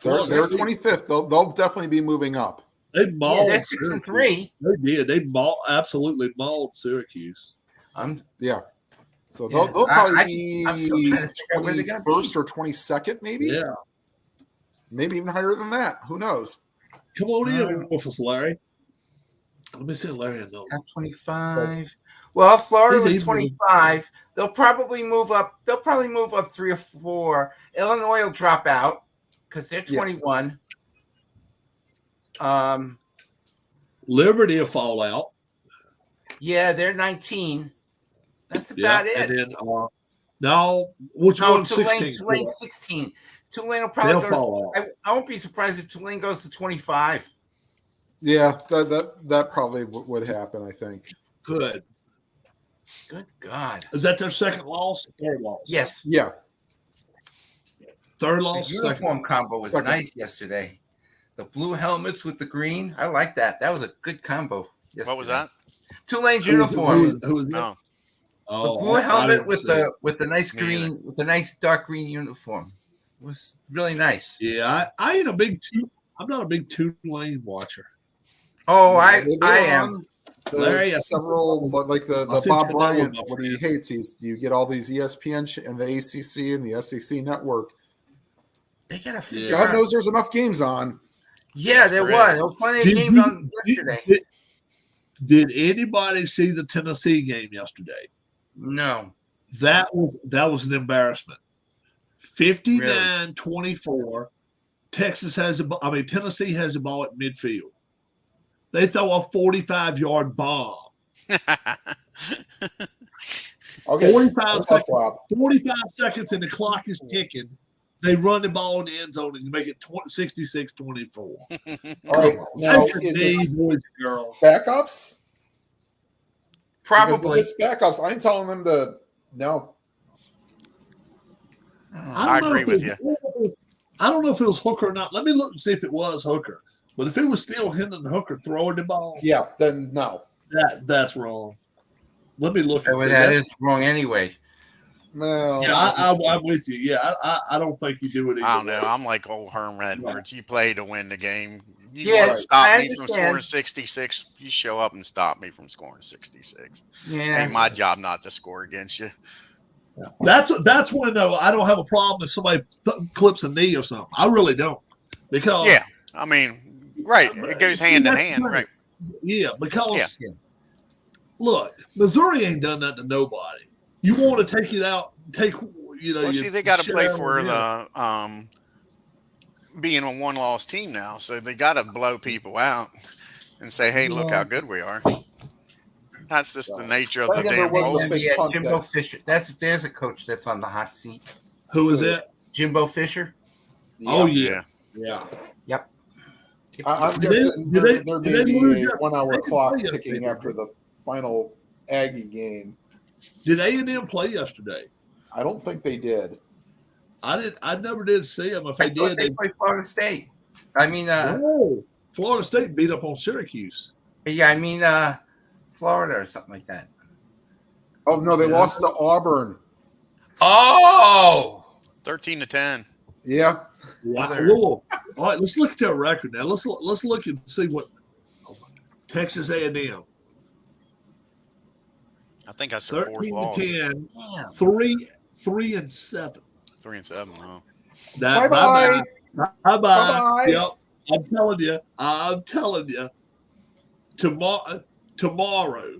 They're 25th. They'll definitely be moving up. They Yeah, mauled. they're 6-3. Syracuse. They did. They absolutely mauled Syracuse. Yeah. So Yeah. they'll probably I'm still be trying to figure out where they're gonna be. 21st or 22nd, maybe. Yeah. Maybe even higher than that. Who knows? Come on in with us, Larry. Let me send Larry a note. Top 25. Well, Florida He's was even- 25. They'll probably move up. They'll probably move up 3 or 4. Illinois will drop out because they're Yeah. 21. Liberty will fall out. Yeah, they're 19. That's about it. And then no, which No, one's Tulane, 16? Tulane 16. Tulane will They'll probably go. fall out. I won't be surprised if Tulane goes to 25. Yeah, that probably would happen. I think. Good. Good God. Is that their second loss? Third loss? Yes. Yeah. Third The loss? uniform combo was Second. nice yesterday. The blue helmets with the green. I like that. That was a good combo. Yesterday. What was that? Tulane's Who was- uniform. Who was that? Oh, Oh, The blue I helmet didn't with see the it. with the nice Me green with the nice dark green uniform. It was really nice. Yeah, I ain't I'm not a big Tulane watcher. Oh, Maybe I am. on the Larry, I- several, but like the I'll send Bob you another Bryant, one, what he hates, you get all these ESPN and the ACC and the SEC network. They gotta figure Yeah. God out. knows there's enough games on. Yeah, there Correct. was. There were plenty of Did games you- on yesterday. Did anybody see the Tennessee game yesterday? No. That was an embarrassment. 59-24. Tennessee has the ball at midfield. They throw a 45-yard bomb. Okay. 45 What's seconds. up, Rob? 45 seconds and the clock is ticking. They run the ball in the end zone and you make it 66-24. All right. Now, Take your is knee, it boys and girls. backups? Because Probably. if it's backups, I'm telling them to no. I agree with you. I don't know if it was Hooker or not. Let me look and see if it was Hooker. But if it was still Hendon Hooker throwing the ball, Yeah, then no. that's wrong. Let me look and Well, see. that is wrong anyway. Well, Yeah, I'm with you. Yeah, I don't think you do it either. I don't know. way. I'm like old Herm Edwards. You play to win the game. You Yeah, want to stop I me from understand. scoring 66, you show up and stop me from scoring 66. Yeah. Ain't my job not to score against you. That's when though I don't have a problem if somebody clips a knee or something. I really don't, because Yeah. I mean, right. It goes hand in hand. Right. yeah, because Yeah. look, Missouri ain't done that to nobody. You want to take it out, Well, see, they got to play for the being a one-loss team now, so they got to blow people out and say, "Hey, look how good we are." That's just the nature of the Again, damn there was role. a big Yeah, punt Jimbo there. Fisher. There's a coach that's on the hot seat. Who is that? Jimbo Fisher. Oh yeah, I'm Did they- guessing did they- there did may they lose be a their- 1 hour they didn't clock play ticking yesterday, after the final Aggie game. Did A&M play yesterday? I don't think they did. I never did see them. If I they thought did, they played Florida State. I mean, oh, Florida State beat up on Syracuse. yeah, I mean, Florida or something like that. Oh no, they Yeah. lost to Auburn. Oh, 13-10. Yeah. Wow. Mother. All right, let's look at their record now. Let's look and see what Texas A&M I think that's their fourth loss. 13-10, damn. 3-7. 3-7. Oh. That, Bye-bye. Bye Bye-bye. bye. Yep. I'm telling you. Tomorrow.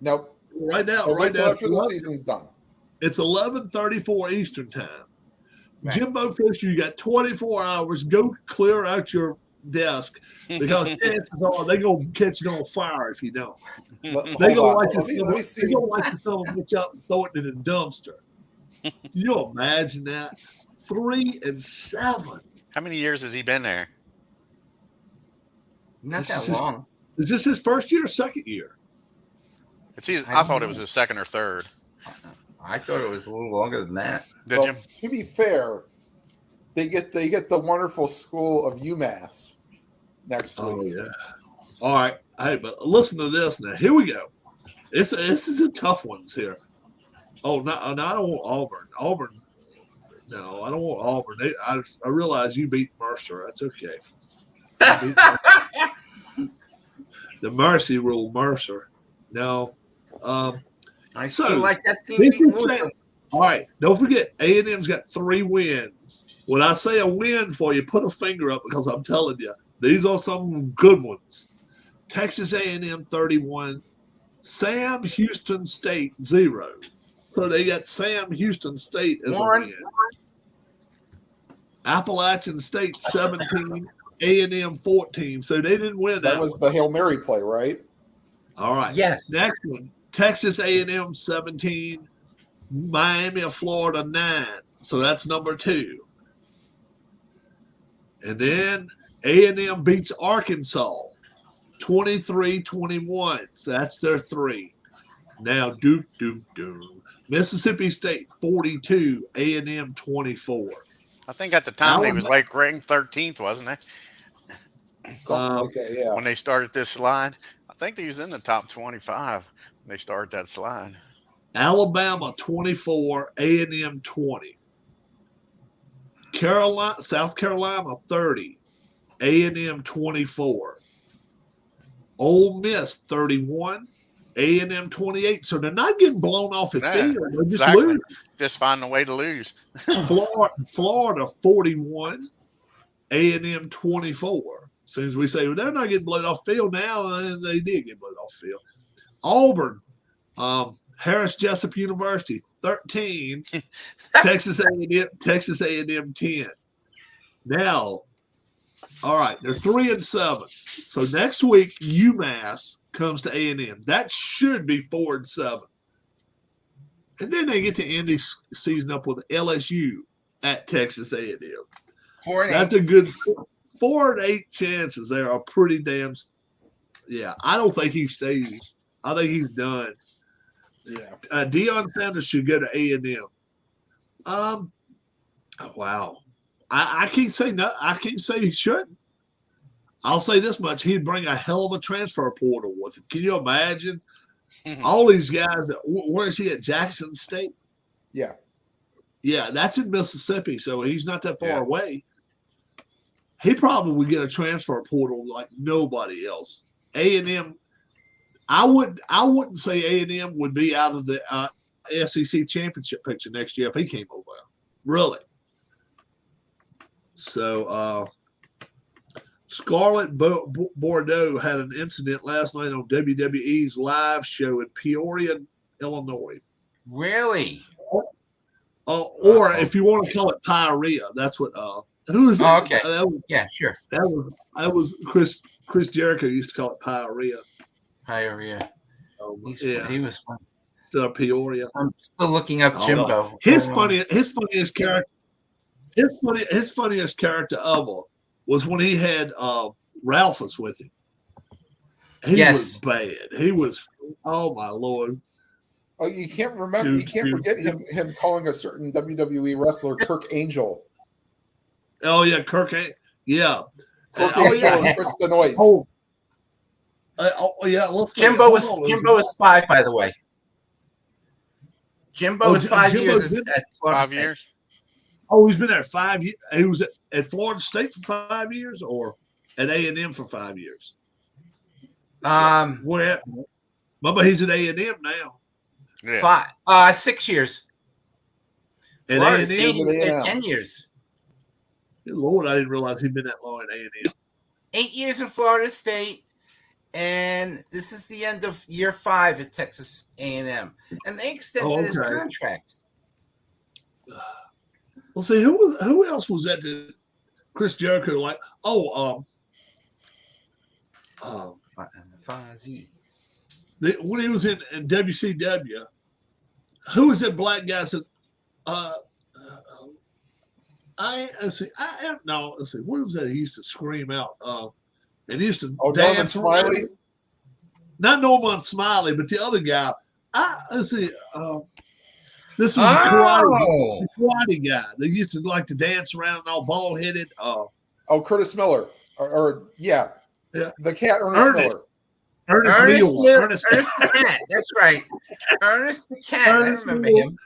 Nope. Right now, So wait right till now, after the season's done. it's 11:34 Eastern time. Right. Jimbo Fisher, you got 24 hours. Go clear out your desk because chances are they're gonna catch you on fire if you don't. They Hold gonna on. like Let me to see. they gonna like to sell them up and throw it in the dumpster. Can you imagine that? 3-7. How many years has he been there? Not This that is his- long. Is this his first year or second year? I thought it was his second or third. I thought it was a little longer than that. Did Well, you? to be fair, they get the wonderful school of UMass next week. yeah. All right. Hey, but listen to this now. Here we go. This is a tough ones here. Oh no, I don't want Auburn. Auburn. No, I don't want Auburn. I realize you beat Mercer. That's okay. You beat Mercer. The Mercy rule, Mercer. No. I So, still like that team. This beating is Louisville. saying, all right, don't forget, A&M's got 3 wins. When I say a win for you, put a finger up because I'm telling you, these are some good ones. Texas A&M 31, Sam Houston State 0. So they got Sam Houston State as a One. win. Appalachian State 17, A&M 14. So they didn't win That that was one. the Hail Mary play, right? All right. Yes. Next one, Texas A&M 17, Miami of Florida 9. So that's number 2. And then A&M beats Arkansas 23-21. So that's their 3. Now Duke. Mississippi State 42, A&M 24. I think at the time he was like ranked 13th, wasn't he? Something like that, yeah. When they started this slide, I think he was in the top 25 when they started that slide. Alabama 24, A&M 20. South Carolina 30, A&M 24. Ole Miss 31, A&M 28. So they're not getting blown off the Yeah, field. They're just exactly. losing. Just finding a way to lose. Florida 41, A&M 24. As soon as we say, well, they're not getting blown off field now, and they did get blown off field. Auburn, Harris Jessup University 13, Texas A&M 10. Now, all right, they're 3-7. So next week UMass comes to A&M. That should be 4-7. And then they get to end the season up with LSU at Texas A&M. 4-8. That's a good 4-8 chances there are pretty damn. Yeah, I don't think he stays. I think he's done. Yeah. Deion Sanders should go to A&M. Wow. I can't say no. I can't say he shouldn't. I'll say this much: he'd bring a hell of a transfer portal with him. Can you imagine all these guys? Where is he at? Jackson State. Yeah. Yeah, that's in Mississippi, so he's not that far away. He probably would get a transfer portal like nobody else. A&M, I wouldn't say A&M would be out of the SEC championship picture next year if he came over. Really. So Scarlett Bordeaux had an incident last night on WWE's live show in Peoria, Illinois. Really? Or if you want to call it pyorrhea, that's what. Who is that? Okay. Yeah, sure. That was Chris Jericho used to call it pyorrhea. Pyorrhea. He was fun. Still Peoria. I'm still looking up Jimbo. No. His funniest character. His funniest character ever was when he had Ralphus with him. He was bad. He was. Oh my Lord. Oh, you can't remember. You can't forget him calling a certain WWE wrestler Kirk Angel. Oh yeah, Kirk. Yeah. Kirk Angel and Chris Benoit. Yeah. Let's Jimbo is 5, by the way. Jimbo is 5 years at Florida 5 State. years. Oh, he's been there 5 years. He was at Florida State for 5 years, or at A&M for 5 years. Where? Remember, he's at A&M now. Yeah. 6 years. At Florida A&M, State, 10 years. Good Lord, I didn't realize he'd been that long at A&M. 8 years in Florida State, and this is the end of year 5 at Texas A&M, and they extended his contract. Well, see, who else was that? Chris Jericho, like, Fozzy. When he was in WCW, who was that black guy? Says, let's see, what was that? He used to scream out, and he used to dance. Norman Smiley? Not Norman Smiley, but the other guy. Let's see. This was a karate guy. They used to like to dance around all bald headed. Curtis Miller. Yeah. The cat, Ernest Miller. Ernest the Cat. That's right. Ernest the Cat. I remember him.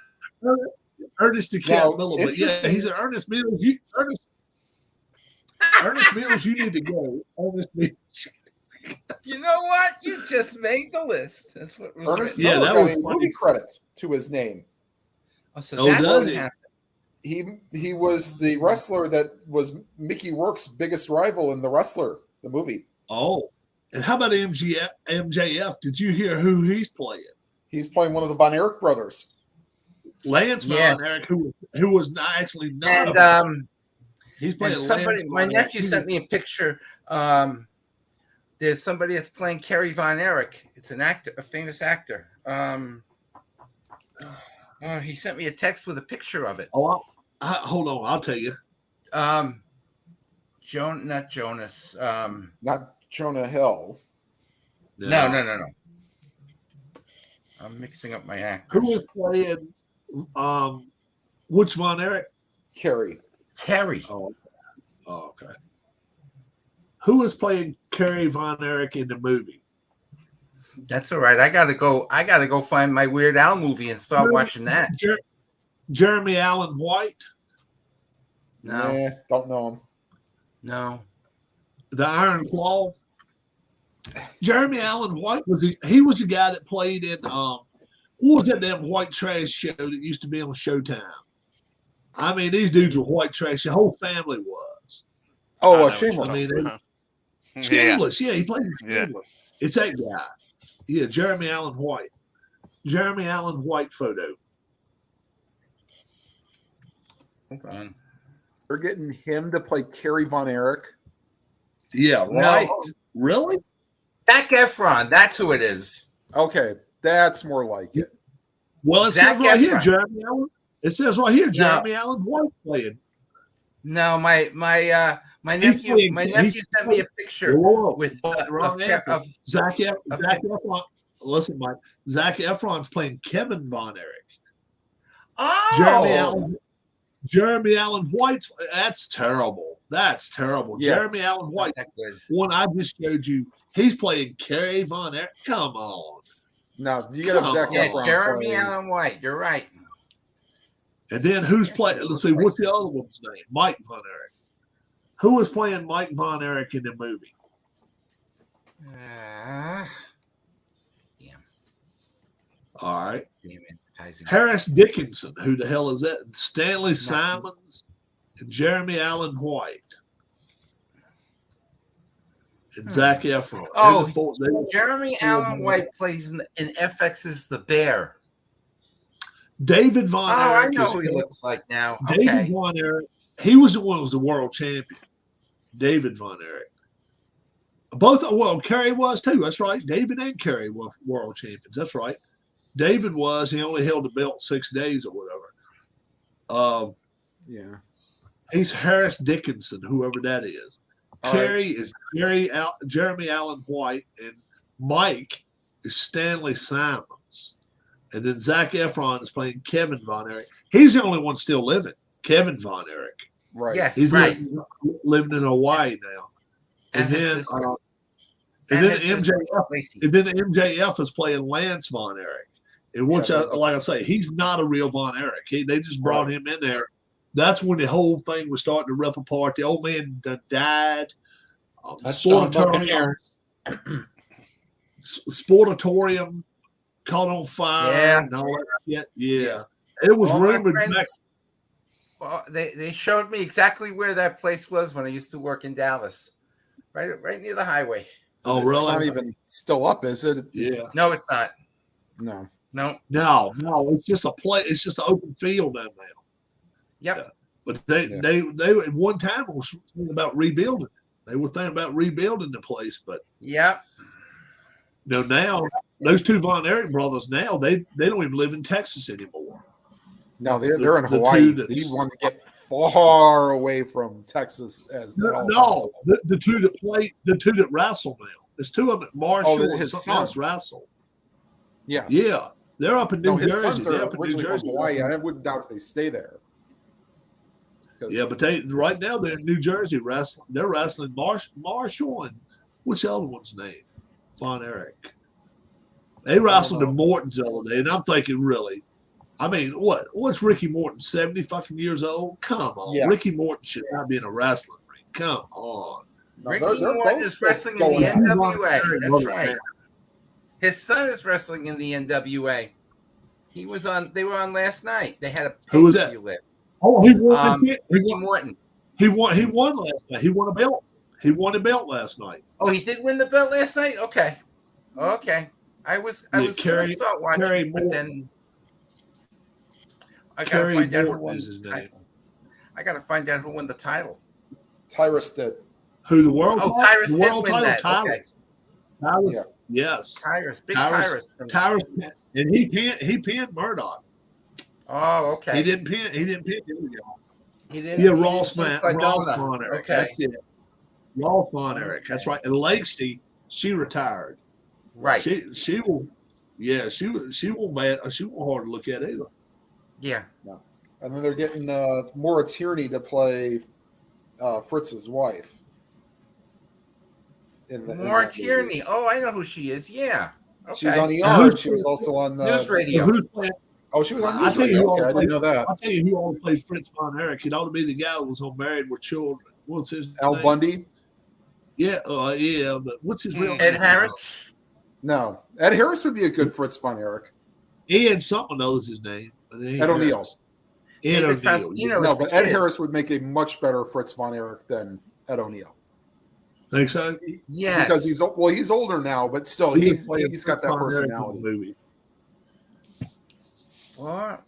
Ernest the Cat Miller. But yeah, he's an Ernest Mills. Ernest Mills, you need to go. Ernest Mills. You know what? You just made the list. That's what was Ernest written. Miller got a movie credit to his name. He was the wrestler that was Mickey Rourke's biggest rival in The Wrestler, the movie. Oh, and how about MJF? Did you hear who he's playing? He's playing one of the Von Erich brothers. Lance Von Erich, who was not actually not. And he's playing. Somebody, my nephew sent me a picture. There's somebody that's playing Kerry Von Erich. It's an actor, a famous actor. He sent me a text with a picture of it. Oh, hold on, I'll tell you. Not Jonas. Not Jonah Hill. No. I'm mixing up my actors. Who was playing? Which Von Erich? Kerry. Oh, okay. Who was playing Kerry Von Erich in the movie? That's all right. I gotta go find my Weird Al movie and start watching that. Jeremy Allen White? No. Don't know him. No. The Iron Claw? Jeremy Allen White was the guy that played in what was that damn white trash show that used to be on Showtime? I mean, these dudes were white trash. The whole family was. Shameless. I mean, Shameless. Yeah, he played in Shameless. It's that guy. Yeah, Jeremy Allen White. Jeremy Allen White photo. Hold on. They're getting him to play Kerry Von Erich. Yeah, right. No. Really? Zac Efron. That's who it is. Okay, that's more like it. Well, it Zac says right here, Efron. Jeremy Allen. It says right here, Jeremy Allen White playing. No, my He's nephew sent me a picture with Zac Efron. Listen, Mike. Zac Efron's playing Kevin Von Erich. Oh, Jeremy Allen White's. That's terrible. That's terrible. Yeah. Jeremy Allen White. Not that good. One I just showed you. He's playing Kerry Von Erich. Come on. No, you got to Zac Yeah, Efron. Jeremy playing. Allen White. You're right. And then who's playing? Let's see. What's the other one's name? Mike Von Erich. Who was playing Mike Von Erich in the movie? Damn. All right. Damn advertising. Harris Dickinson. Who the hell is that? And Stanley Simons and Jeremy Allen White. And Zac Efron. Oh, They're the four- Jeremy Allen White plays in FX's The Bear. David Von Oh, I Erich. know is- who he looks like now. David Okay. Von Erich. He was the one who was the world champion. David Von Erich. Both, well, Kerry was too. That's right. David and Kerry were world champions. That's right. David was. He only held the belt 6 days or whatever. Yeah. He's Harris Dickinson, whoever that is. All Kerry is Jeremy Allen White, and Mike is Stanley Simons. And then Zac Efron is playing Kevin Von Erich. He's the only one still living, Kevin Von Erich. Right. Yes, He's right. living in Hawaii now. And his then sister. and then his sister, MJF Lacey. and then MJF is playing Lance Von Erich. And which, Yeah, like I say, he's not a real Von Erich. They just brought him in there. That's when the whole thing was starting to rip apart. The old man died. Touchdown Buccaneers. Sportatorium caught on fire. Yeah. And all that shit. Yeah. It was All my rumored friends- back. Well, they showed me exactly where that place was when I used to work in Dallas, right near the highway. Oh, It's really? not even still up, is it? Yeah. No, it's not. No. No. No. It's just a play. It's just an open field down there. Yep. But they at one time was thinking about rebuilding it. They were thinking about rebuilding the place, but Yep. now those two Von Erich brothers they don't even live in Texas anymore. No, they're in The Hawaii. two They that's- want to get far away from Texas as at all No, possible. the two that wrestle now. There's two of them. Marshall Oh, and his something else sons. wrestle. Yeah. Yeah, they're up in No, New his Jersey. sons They're are up in New originally from Jersey. Hawaii. I wouldn't doubt if they stay there. 'Cause- Yeah, but right now they're in New Jersey wrestling. They're wrestling Marshall and what's the other one's name? Von Erich. They wrestled in Morton's the other day, and I'm thinking, really? I mean, what's Ricky Morton, 70 fucking years old? Come on. Yeah. Ricky Morton should not be in a wrestling ring. Come on. No, Ricky they're Morton both is wrestling in going the at it. NWA. That's right. His son is wrestling in the NWA. They were on last night. They had a Who was that? pay-per-view with Oh, he won. Ricky Morton. He won last night. He won a belt. He won a belt last night. Oh, he did win the belt last night? Okay. I was gonna start watching, Kerry but Morton. then I gotta Kerry find out who Morton won is his the name. title. I gotta find out who won the title. Tyrus did. Who the world? Oh, Tyrus the did world win title? that. Tyrus. Okay. Tyrus. Yeah. Yes. Big Tyrus- Tyrus. Tyrus, and he pinned Murdoch. Oh, okay. He didn't pin. He didn't pin. He didn't. Yeah, he Ross didn't Von put Donna. Erich. Okay. That's it. Ross Von Erich. That's right. And Lakesty, she retired. Right. She will. Yeah, she won't bad. She won't hard to look at either. Yeah. And then they're getting Maura Tierney to play Fritz's wife. In Maura that movie. Tierney. Oh, I know who she is. Yeah. Okay. She's on Now, ER. who's- She was also on News Radio. Who's playing? Oh, she was on I'll News tell you Radio. who Okay, I I'll didn't know that. I'll tell you who ought to play Fritz Von Erich. It ought to be the guy who was on Married with Children. What's his Al name? Bundy? Yeah, but what's his real name? Ed Harris. No. Ed Harris would be a good Fritz Von Erich. Ed something else his name. Ed O'Neill. Ed David O'Neill. Faustino. No, is the but Ed kid. Harris would make a much better Fritz Von Erich than Ed O'Neill. Think so? Yes. Because he's older now, but still he's got that personality. Movie. What?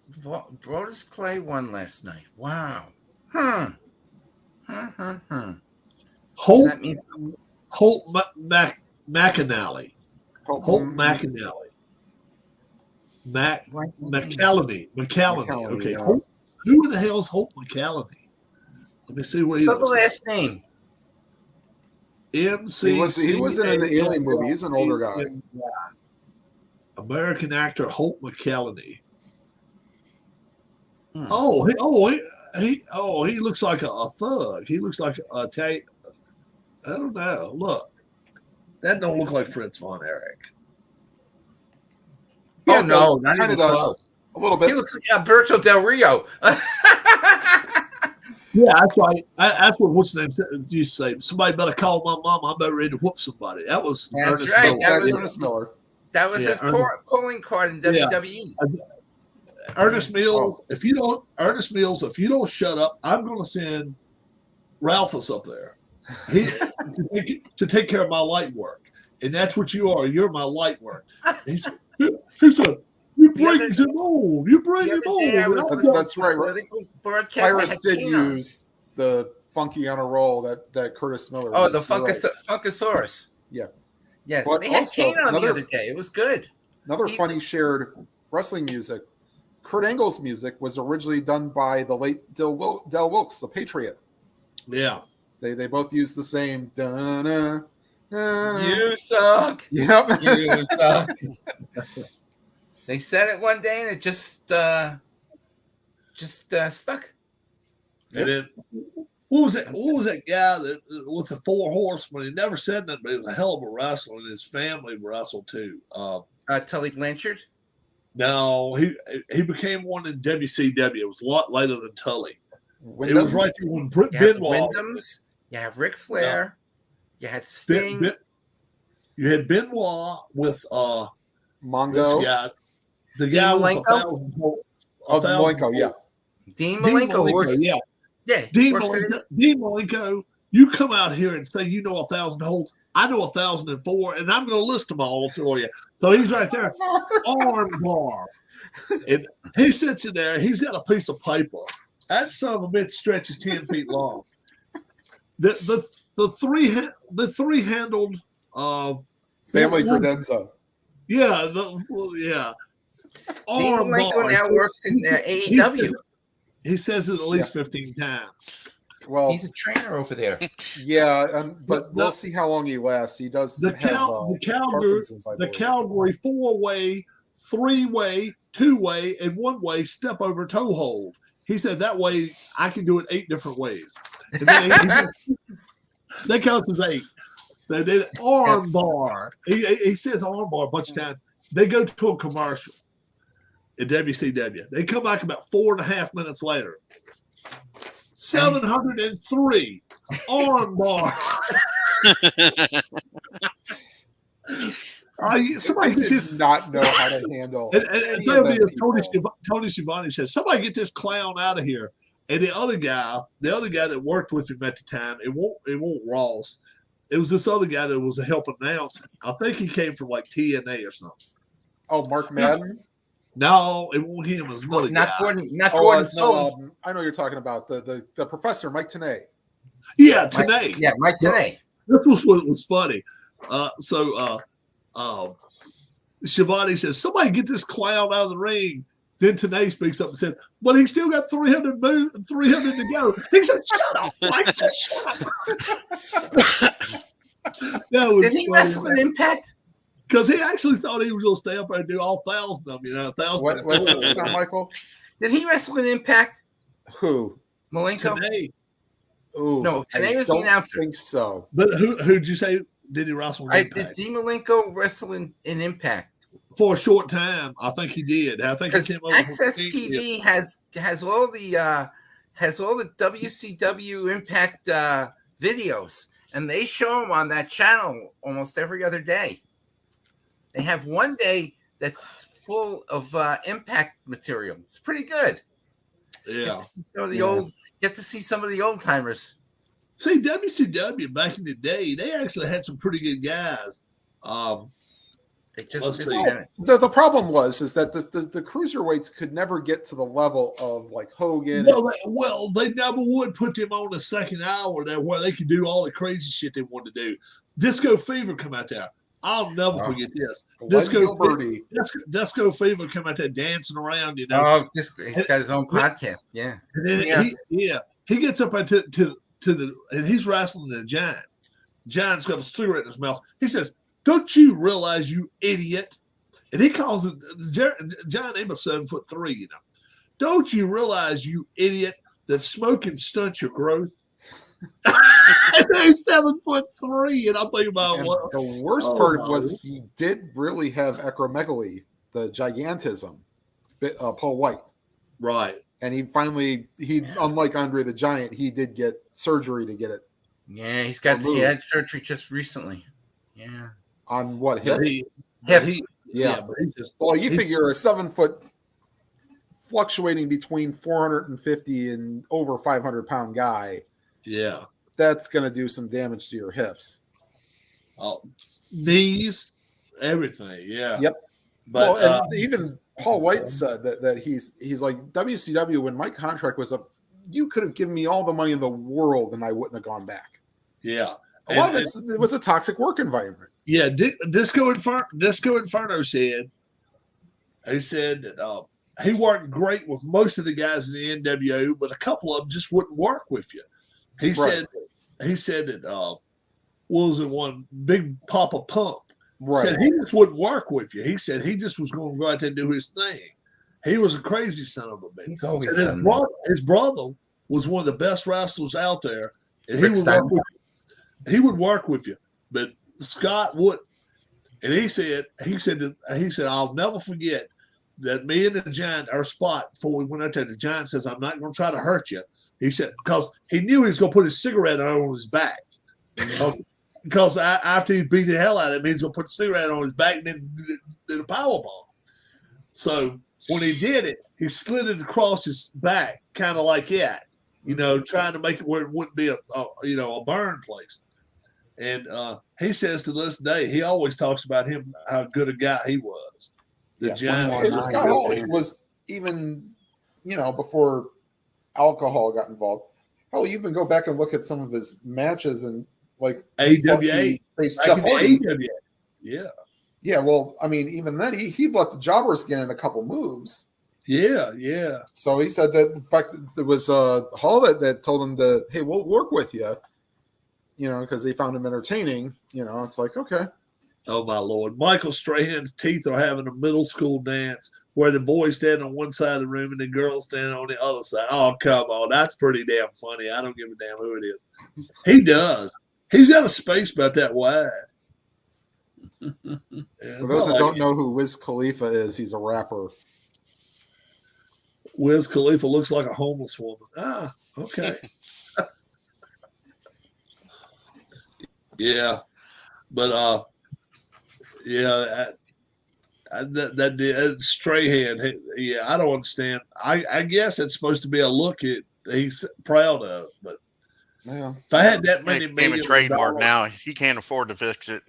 Brodus Clay won last night. Wow. Does Holt that mean McAnally. Holt McAnally. McCallany. Okay. yeah. Who in the hell is Holt McCallany? Let me see what he Spell the looks like. last name. MC. He was in an Alien movie. He's an older guy. American actor Holt McCallany. Hmm. He looks like a thug. He looks like a I don't know. Look, that don't look like Fritz von Erich. Oh no, not kind even of does close. a little bit. He looks like Alberto Del Rio. Yeah, that's right. That's what what's name you say. Somebody better call my mom. I'm about ready to whoop somebody. That was That's Ernest right. Miller. That was Ernest Miller. That was his calling card in WWE. Ernest Mills. If you don't shut up, I'm going to send Ralphus up there. To take care of my light work, and that's what you are. You're my light work. He said, "You bring him on. You bring him on." That's right. Pirates did Kano. use the funky on a roll that Curtis Miller. Oh, used. the You're right. Funkasaurus. Yeah. Yes, But they had also, Kano the other day. It was good. Another funny shared wrestling music. Kurt Angle's music was originally done by the late Del Wilkes, the Patriot. Yeah. They both used the same. Da-na, da-na. You suck. Yep. You suck. They said it one day and it just stuck. And then what was that guy that with the 4 horsemen? He never said nothing, but he was a hell of a wrestler, and his family wrestled too. Tully Blanchard. No, he became one in WCW. It was a lot later than Tully. Wyndham? It was right there when You have Benoit. Wyndham's. You have Ric Flair. You had Sting. You had Benoit with Mongo. this guy. The Dean guy with Malenko? Malenko, yeah. Dean Malenko works. Yeah. Yeah. Dean works for- Malenko, you come out here and say you know 1,000 holds. I know 1,004, and I'm going to list them all for you. So he's right there, arm bar, and he sits in there. He's got a piece of paper. That son of a bitch stretches 10 feet long. The three handled Family credenza. Yeah, Dean arm Malenko bar. now works in AEW. He says it at least 15 times. Well, He's a trainer over there. yeah, but we'll see how long he lasts. He does The have Calgary, Parkinson's, I the believe. Calgary 4-way, 3-way, 2-way, and 1-way step over toe hold. He said that way I can do it 8 different ways. And then that counts as 8. They did arm bar. He says arm bar a bunch of times. They go to a commercial at WCW. They come back about 4.5 minutes later. 703 arm bar. Somebody did not know how to handle. And Tony Schiavone says, "Somebody get this clown out of here." And the other guy that worked with him at the time, it won't Ross. It was this other guy that was a help announcer. I think he came from like TNA or something. Oh, Mark Madden. No, it won't him. It was another guy. Gordon No, Sullivan. I know you're talking about the professor, Mike Tenay. Yeah, Tenay. Mike Tenay. This was what was funny. Shivani says, "Somebody get this clown out of the ring." Then Tenay speaks up and said, "But he still got 300 to go." He said, "Shut up, Mike! Just shut up." Did he wrestle in Impact? Because he actually thought he was going to stay up there and do all 1,000 of them. 1,000. What's that, Michael? Did he wrestle in Impact? Who? Malenko? Tenay. Ooh, No, Tenay was the don't announcer. think so. But who'd you say did he wrestle in Did Impact? Dean Malenko wrestle in Impact? For a short time, I think he did. I think he came over. Access TV has all the WCW Impact videos, and they show them on that channel almost every other day. They have one day that's full of Impact material. It's pretty good. Yeah. Get to see some of the old timers. See, WCW back in the day, they actually had some pretty good guys. They just Let's see. The problem was that the cruiserweights could never get to the level of like Hogan. Well, they never would put them on the second hour there where they could do all the crazy shit they wanted to do. Disco Fever come out there. I'll never forget this. Gilberty. Disco Fever came out there dancing around, you know. Oh, he's got his own podcast. Yeah. And then he gets up to the and he's wrestling the Giant. Giant's got a cigarette in his mouth. He says, "Don't you realize, you idiot?" And he calls it Giant ain't 7'3", you know. "Don't you realize, you idiot, that smoking stunts your growth?" He's 7'3", and I'm thinking about what the worst part was he did really have acromegaly, the gigantism. Paul White, right? And unlike Andre the Giant, he did get surgery to get it. Yeah, he had surgery just recently. Yeah, on what hip? But you figure a 7 foot fluctuating between 450 and over 500 pound guy. Yeah, that's going to do some damage to your hips. Knees, everything. Yeah. Yep. But even Paul White said that he's like, WCW, when my contract was up, you could have given me all the money in the world and I wouldn't have gone back. Yeah. It was a toxic work environment. Yeah. Disco Inferno said that he worked great with most of the guys in the NWO, but a couple of them just wouldn't work with you. He said that what was it, one Big Papa Pump said he just wouldn't work with you. He said he just was going to go out there and do his thing. He was a crazy son of a bitch. He's always his brother was one of the best wrestlers out there, and he would work with you, but Scott would. And he said I'll never forget that me and the Giant, our spot before we went out there, the Giant says, "I'm not going to try to hurt you." He said, because he knew he was going to put his cigarette on his back. Because after he beat the hell out of him, he was going to put the cigarette on his back and then did a powerbomb. So when he did it, he slid it across his back, kind of like that, you know, trying to make it where it wouldn't be a burn place. And he says to this day, he always talks about him, how good a guy he was. The Giant was even, before alcohol got involved. Hell, you even go back and look at some of his matches and like AWA. Yeah. Yeah, well, I mean, even then he let the jobbers get in a couple moves. Yeah. So he said that, in fact, there was Hall that told him that, hey, we'll work with you, because they found him entertaining. It's like, okay. Oh, my Lord. Michael Strahan's teeth are having a middle school dance where the boys stand on one side of the room and the girls stand on the other side. Oh, come on. That's pretty damn funny. I don't give a damn who it is. He does. He's got a space about that wide. For those that don't know who Wiz Khalifa is, he's a rapper. Wiz Khalifa looks like a homeless woman. Ah, okay. Yeah. But, that Strahan, yeah, I don't understand. I guess it's supposed to be a look he's proud of, but if I had that many million a trademark now, he can't afford to fix it.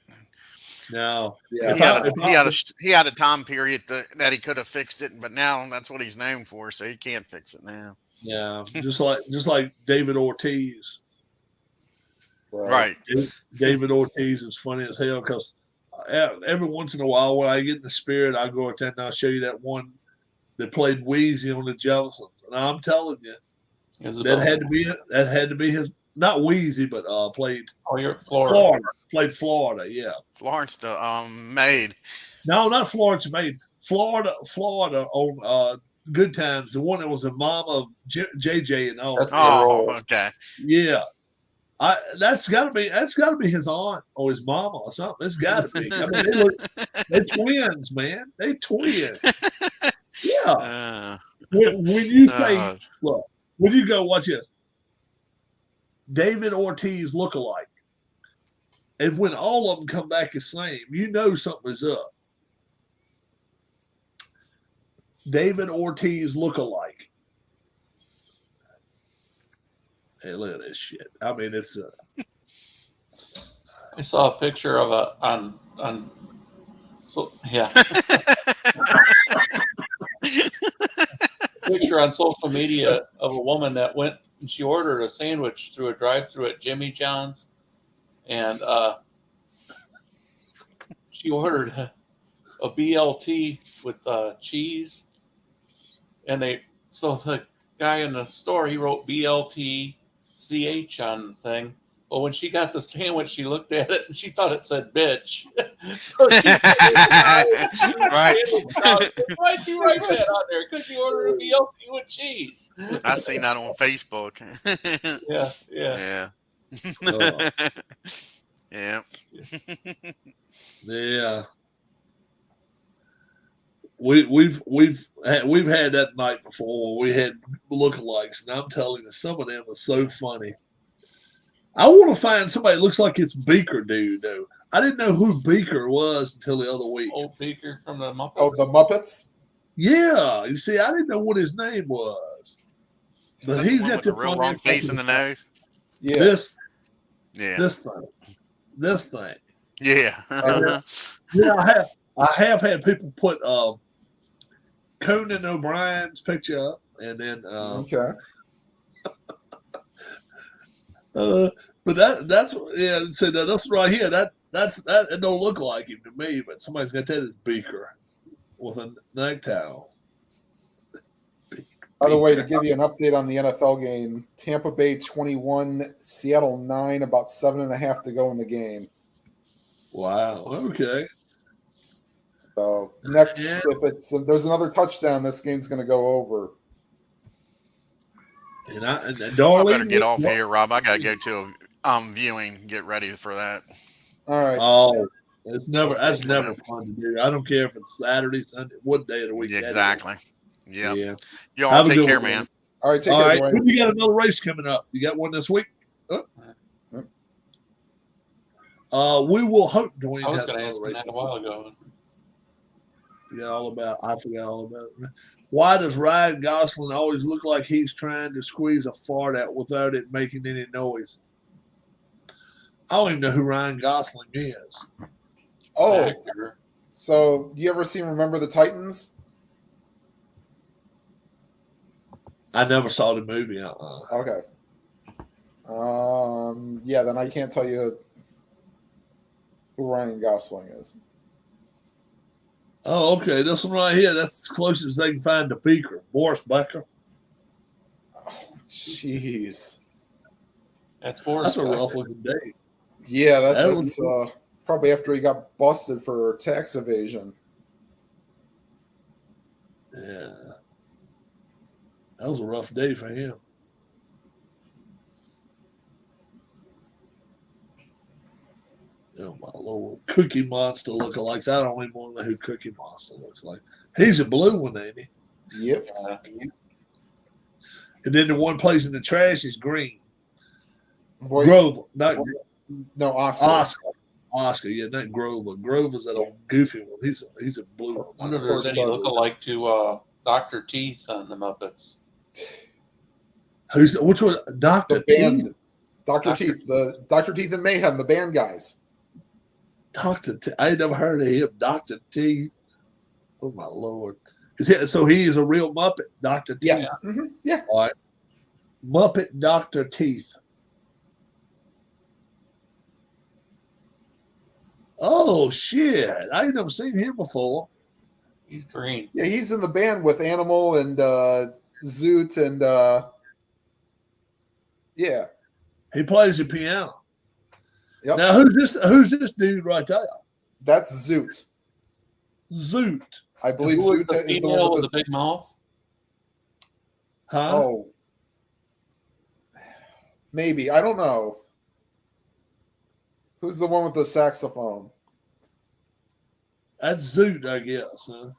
No, he had a time period that he could have fixed it, but now that's what he's known for, so he can't fix it now. Yeah, just like David Ortiz. Right. David Ortiz is funny as hell because every once in a while when I get in the spirit, I go out there and I'll show you that one that played Wheezy on the Jeffersons. And I'm telling you, that had to be his, not Wheezy, but played Florida. Played Florida, yeah. Florence the maid. No, not Florence maid. Florida on Good Times, the one that was the mom of JJ and all. Oh, okay. Yeah. That's got to be his aunt or his mama or something. It's got to be. I mean, they're twins, man. They twins. Yeah. When you say, look, when you go, watch this. David Ortiz look-alike, and when all of them come back the same, you know something is up. David Ortiz look-alike. Hey, look at this shit. I mean, it's I saw a picture of picture on social media of a woman that went and she ordered a sandwich through a drive-through at Jimmy John's, and she ordered a BLT with cheese, and so the guy in the store, he wrote BLT CH on the thing. Well, when she got the sandwich, she looked at it and she thought it said bitch. So she Right. Why'd you write that on there? Because you ordered a BLT with cheese. I seen that on Facebook. Yeah. Yeah. Yeah. We've had that night before. We had lookalikes, and I'm telling you, some of them are so funny. I want to find somebody that looks like it's Beaker dude, though. I didn't know who Beaker was until the other week. Old Beaker from the Muppets. Oh, the Muppets? Yeah, you see, I didn't know what his name was, but he's got the real wrong face in the nose. Yeah. This thing. Yeah. Yeah, I have had people put Conan O'Brien's picture up, and then Okay. but that's yeah. So that's right here. That it don't look like him to me, but somebody's got that as Beaker with a neck towel. By the way, to give you an update on the NFL game, Tampa Bay 21, Seattle 9, about 7.5 to go in the game. Wow. Okay. So next, if there's another touchdown, this game's going to go over. And I better get off here, Rob. I gotta go to a viewing. Get ready for that. All right. Oh, that's never fun to do. I don't care if it's Saturday, Sunday, what day of the week. Yeah, exactly. Yep. Yeah. Y'all Have a take good care, one, man. All right. Take All care, right. Dwayne. You got another race coming up. You got one this week? We will hope Dwayne I was has going to another ask him race. that a while ago. I forgot all about it. Why does Ryan Gosling always look like he's trying to squeeze a fart out without it making any noise? I don't even know who Ryan Gosling is. Oh, Actor. so you ever seen Remember the Titans? I never saw the movie. Okay. Yeah, then I can't tell you who Ryan Gosling is. Oh, okay. This one right here, that's as close as they can find to Beaker. Boris Becker. Oh, jeez. That's Boris. That's a Becker. rough looking day. Yeah, That that's probably after he got busted for tax evasion. Yeah. That was a rough day for him. Oh, my Lord. Cookie Monster lookalikes. I don't even want to know who Cookie Monster looks like. He's a blue one, ain't he? Yep. And then the one place in the trash is green. Voice. Grover. Not No, Oscar. Oscar. Yeah, not Grover. Grover's that old goofy one. He's a blue one. I wonder if there's any lookalike to Dr. Teeth on the Muppets. Which one? Dr. The band. Teeth? Dr. Teeth. The Dr. Teeth and Mayhem, the band guys. Dr. Teeth. I ain't never heard of him. Dr. Teeth. Oh, my Lord. So he is a real Muppet, Dr. Teeth. Yeah. Mm-hmm. Yeah. All right. Muppet Dr. Teeth. Oh, shit. I ain't never seen him before. He's green. Yeah, he's in the band with Animal and Zoot and yeah. He plays the piano. Yep. Now, who's this dude right there? That's Zoot. Zoot. I believe Who was Zoot the is the female one with the big mouth? Huh? Oh. Maybe. I don't know. Who's the one with the saxophone? That's Zoot, I guess. Huh?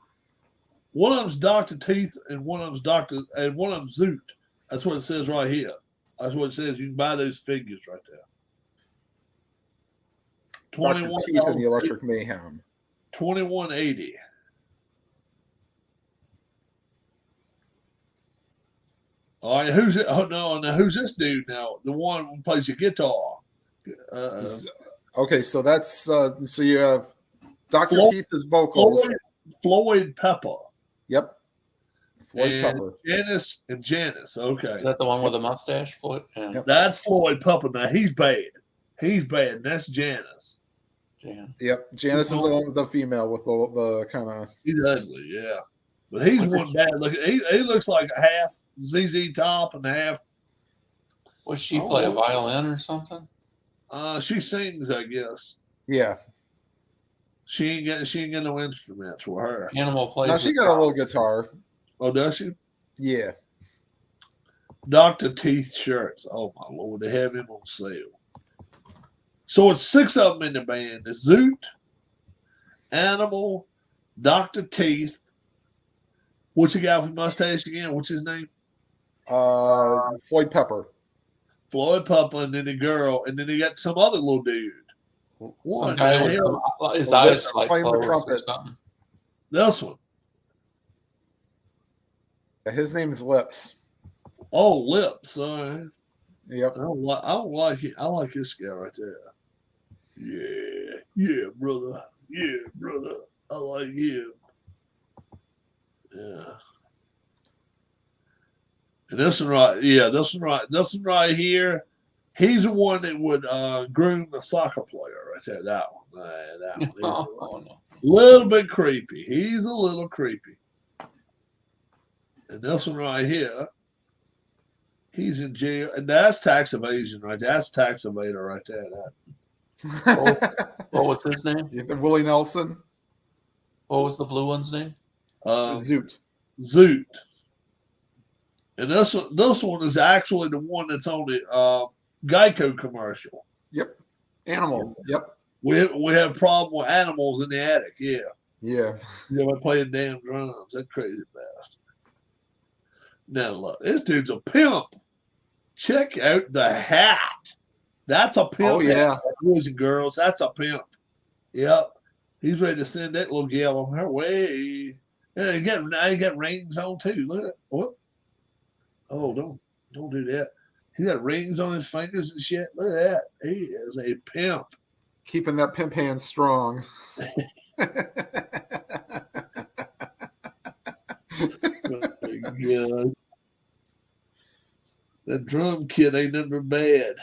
One of them's Dr. Teeth and one of them's Zoot. That's what it says right here. That's what it says. You can buy those figures right there. Dr. Teeth and the Electric Mayhem. 2180. All right, who's it? Oh no, who's this dude now? The one who plays the guitar. Okay, so that's so you have Dr. Teeth as vocals. Floyd Pepper. Yep. Floyd And Pepper. Janice. Okay. Is that the one with the mustache? Yeah. Yep. That's Floyd Pepper. Now he's bad. And that's Janice. Dan. Yep, Janice is the one with the female with the kind of. He's ugly, yeah. But he's one bad looking. He looks like a half ZZ Top and half. Was she play a violin or something? She sings, I guess. Yeah. She ain't got no instruments for her. Animal plays. Now she got a little guitar. Oh, does she? Yeah. Dr. Teeth shirts. Oh my Lord, they have them on sale. So it's 6 of them in the band. It's Zoot, Animal, Dr. Teeth. What's the guy with the mustache again? What's his name? Floyd Pepper. Floyd Pepper, and then the girl, and then they got some other little dude. Some guy with his eyes are like closed or something. This one. His name is Lips. Oh, Lips. All right. Yep. I don't like it. I like this guy right there. Yeah, brother. Yeah, brother. I like him. Yeah. And this one right here. He's the one that would groom the soccer player right there. That one. That one. Oh, no. Little bit creepy. He's a little creepy. And this one right here. He's in jail, and that's tax evasion, right? That's tax evader right there. What was his name? Willie Nelson. What was the blue one's name? Zoot. Zoot. And this one is actually the one that's on the Geico commercial. Yep. Animal. Yep. We have a problem with animals in the attic. Yeah. Yeah. Yeah, we're playing damn drums. That crazy bastard. Now look, this dude's a pimp. Check out the hat. That's a pimp. Oh yeah, hat, boys and girls. That's a pimp. Yep. He's ready to send that little gal on her way. And now he got rings on too. Look at that. What? Oh, don't do that. He got rings on his fingers and shit. Look at that. He is a pimp. keeping that pimp hand strong. God. That drum kit ain't never bad.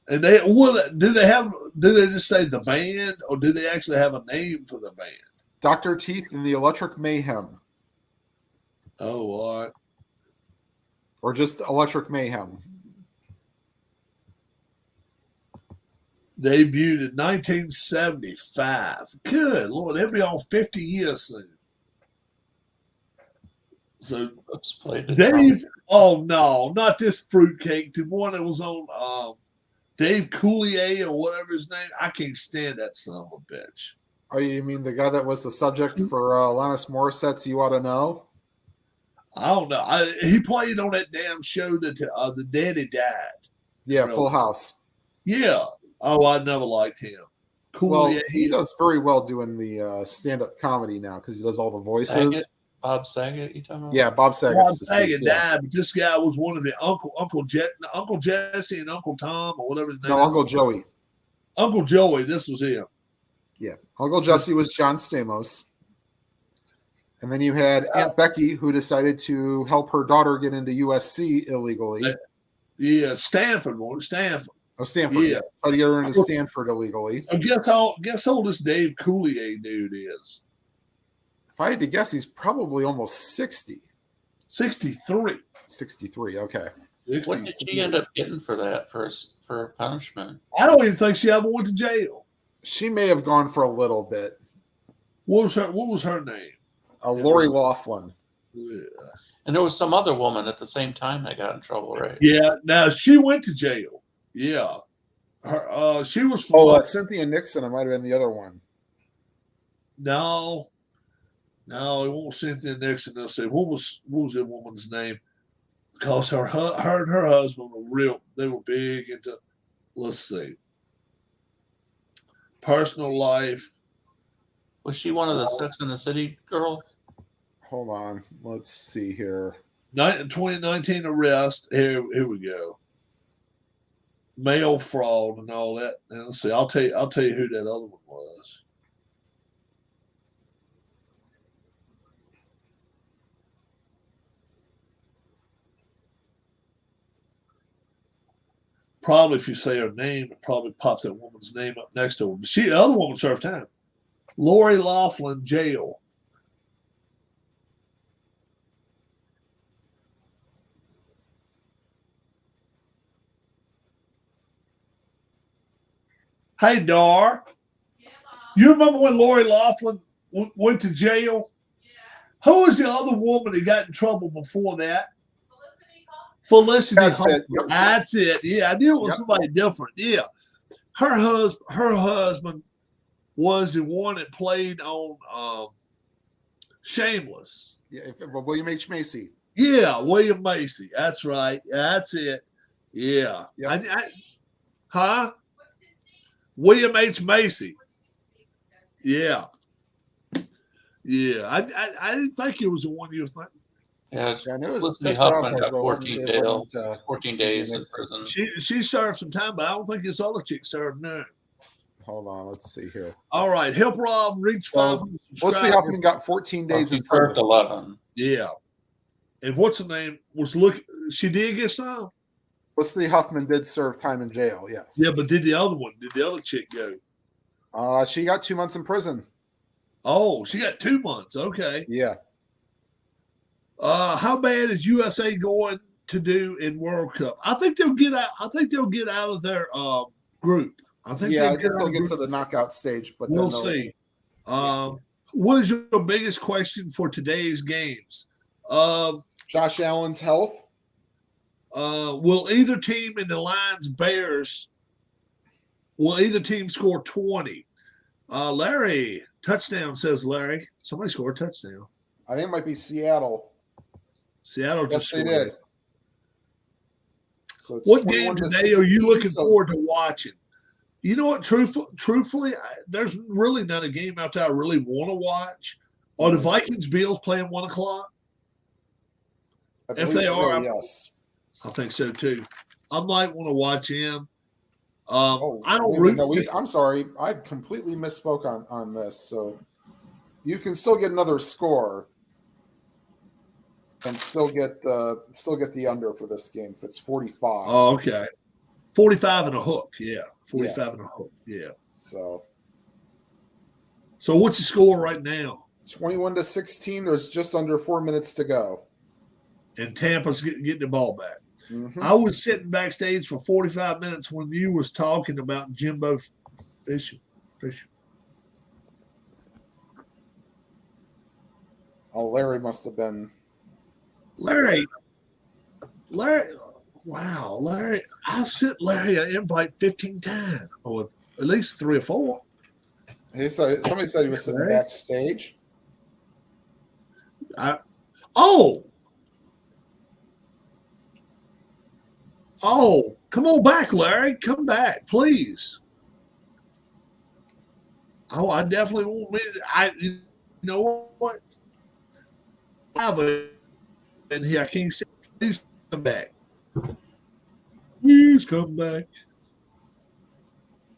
And do they just say the band, or do they actually have a name for the band? Dr. Teeth and the Electric Mayhem. Oh, all right. Or just Electric Mayhem. Debuted in 1975. Good Lord, they'll be on 50 years soon. So Dave, oh no, not this fruitcake. The one that was on Dave Coulier or whatever his name. I can't stand that son of a bitch. Oh, you mean the guy that was the subject for Alanis Morissette's "You Ought to Know"? I don't know. He played on that damn show that the daddy died. Yeah, Full House. Yeah. Oh, I never liked him. Cool. Well, yeah, he does very well doing the stand-up comedy now because he does all the voices. Bob Saget, you talking about? Yeah, Bob Saget. Bob Saget died, but this guy was one of the Uncle Jesse and Uncle Tom or whatever his name No, is. Uncle Joey. Uncle Joey, this was him. Yeah, Uncle Jesse was John Stamos. And then you had Aunt Becky, who decided to help her daughter get into USC illegally. Yeah, Stanford. Oh, Stanford. Yeah, try to get her into Stanford illegally. Guess how old this Dave Coulier dude is? If I had to guess, he's probably almost 60. 63. 63, okay. 63. What did she end up getting for that for punishment? I don't even think she ever went to jail. She may have gone for a little bit. What was her name? Lori Laughlin. Yeah. And there was some other woman at the same time that got in trouble, right? Yeah. Now she went to jail. Yeah. Her she was from Cynthia Nixon. It might have been the other one. No, it won't Cynthia Nixon. They'll say what was that woman's name? Because her and her husband were they were big into, let's see, personal life. Was she one of the Sex and the City girls? Hold on. Let's see here. 2019 arrest. Here we go. Mail fraud and all that. And let's see. I'll tell you who that other one was. Probably if you say her name, it probably pops that woman's name up next to her. But the other woman served time. Lori Loughlin, jail. Hey, Dar. You remember when Lori Loughlin went to jail? Yeah. Who was the other woman that got in trouble before that? Felicity Huffman. Yep. That's it. Yeah, I knew it was somebody different. Yeah. Her husband was the one that played on Shameless. Yeah, William H. Macy. Yeah, William Macy. That's right. That's it. Yeah. Yep. Huh? William H. Macy. Yeah. Yeah. I didn't think it was the one you was thinking. Yeah, I knew it was Felicity Huffman got 14 days in prison. She served some time, but I don't think this other chick served none. Hold on, let's see here. All right, help Rob reach 500 Felicity Huffman got 14 days in served prison. 11. Yeah. And what's her name? She did get some. Felicity Huffman did serve time in jail, yes. Yeah, but did the other chick go? She got 2 months in prison. Oh, she got 2 months. Okay. Yeah. How bad is USA going to do in World Cup? I think they'll get out. I think they'll get out of their group. I think they'll get to the knockout stage, but we'll see. What is your biggest question for today's games? Josh Allen's health. Will either team in the Lions Bears? Will either team score 20? Larry, touchdown, says Larry. Somebody scored a touchdown. I think it might be Seattle. Seattle just they scored. did. So what game today are you looking forward to watching? You know what? Truthfully, there's really not a game out there I really want to watch. Are the Vikings Bills playing 1 o'clock? If they are, yes. I think so too. I might want to watch him. I don't I'm sorry, I completely misspoke on this. So you can still get another score and still get the under for this game if it's 45. Oh, okay. 45 and a hook, yeah. 45 and a hook, yeah. So what's the score right now? 21-16. There's just under 4 minutes to go. And Tampa's getting the ball back. Mm-hmm. I was sitting backstage for 45 minutes when you was talking about Jimbo Fisher. Oh, Larry must have been. Larry. Wow, Larry. I've sent Larry an invite 15 times, or at least 3 or 4. Somebody said he was sitting backstage. Oh, come on back, Larry. Come back, please. Oh, I definitely won't miss it. You know what? In here, I can't say, please come back. Please come back.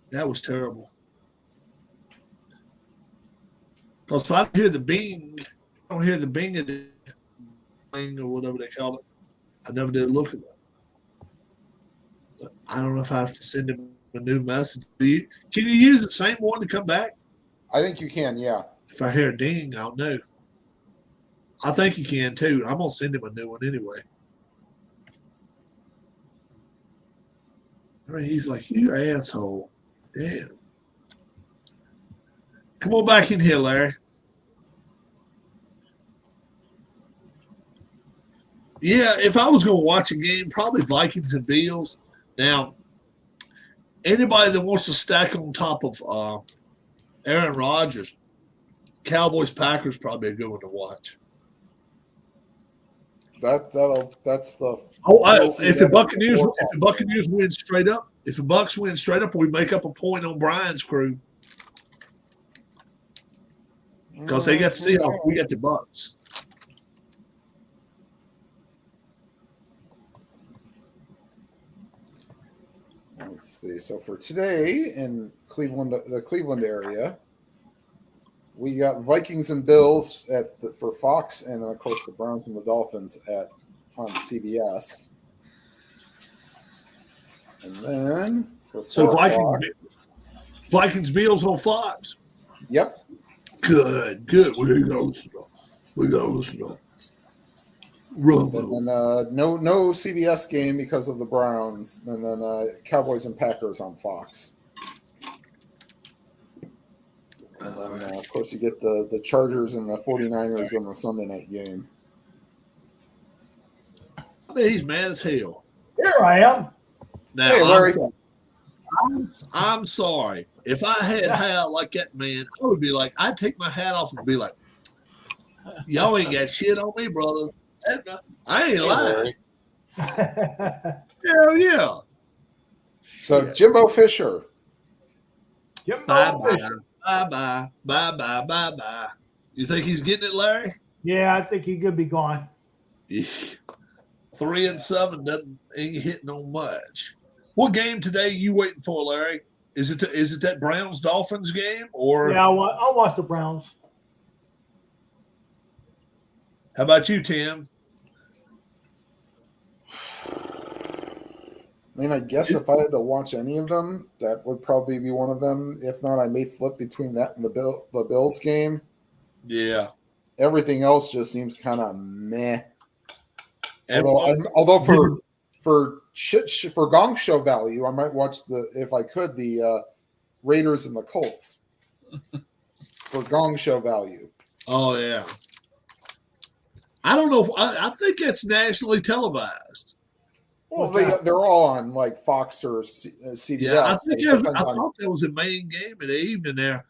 That was terrible. Because if I hear the bing, I don't hear the bing of the thing or whatever they call it. I never did look at it. I don't know if I have to send him a new message. Can you use the same one to come back? I think you can, yeah. If I hear a ding, I'll know. I think you can too. I'm going to send him a new one anyway. I mean, he's like, you asshole. Damn. Come on back in here, Larry. Yeah, if I was going to watch a game, probably Vikings and Bills. Now, anybody that wants to stack on top of Aaron Rodgers, Cowboys Packers probably a good one to watch. That's the. If the Buccaneers win straight up, if the Bucs win straight up, we make up a point on Brian's crew because they got the Seahawks, we got the Bucs. Let's see. So for today in Cleveland, the Cleveland area, we got Vikings and Bills for Fox, and of course the Browns and the Dolphins on CBS. And then so Vikings Bills on Fox. Yep. Good. We gotta listen up. And then no CBS game because of the Browns, and then Cowboys and Packers on Fox. And then, of course, you get the Chargers and the 49ers on the Sunday night game. I mean, he's mad as hell. Here I am. Now, Hey, Larry. I'm sorry. If I had hair like that man, I would be like, I'd take my hat off and be like, y'all ain't got shit on me, brothers. I ain't lying. Hell yeah. So Shit. Jimbo Fisher. Bye. You think he's getting it, Larry? Yeah, I think he could be gone. Yeah. 3-7 ain't hitting on much. What game today you waiting for, Larry? Is it that Browns Dolphins game or? Yeah, I'll watch the Browns. How about you, Tim? I mean, I guess if I had to watch any of them, that would probably be one of them. If not, I may flip between that and the Bills game. Yeah. Everything else just seems kind of meh. And Although for Gong Show value, I might watch the Raiders and the Colts for Gong Show value. Oh yeah. I don't know. I think it's nationally televised. Well, they're all on like Fox or CBS. Yeah, I thought that was a main game in the evening there.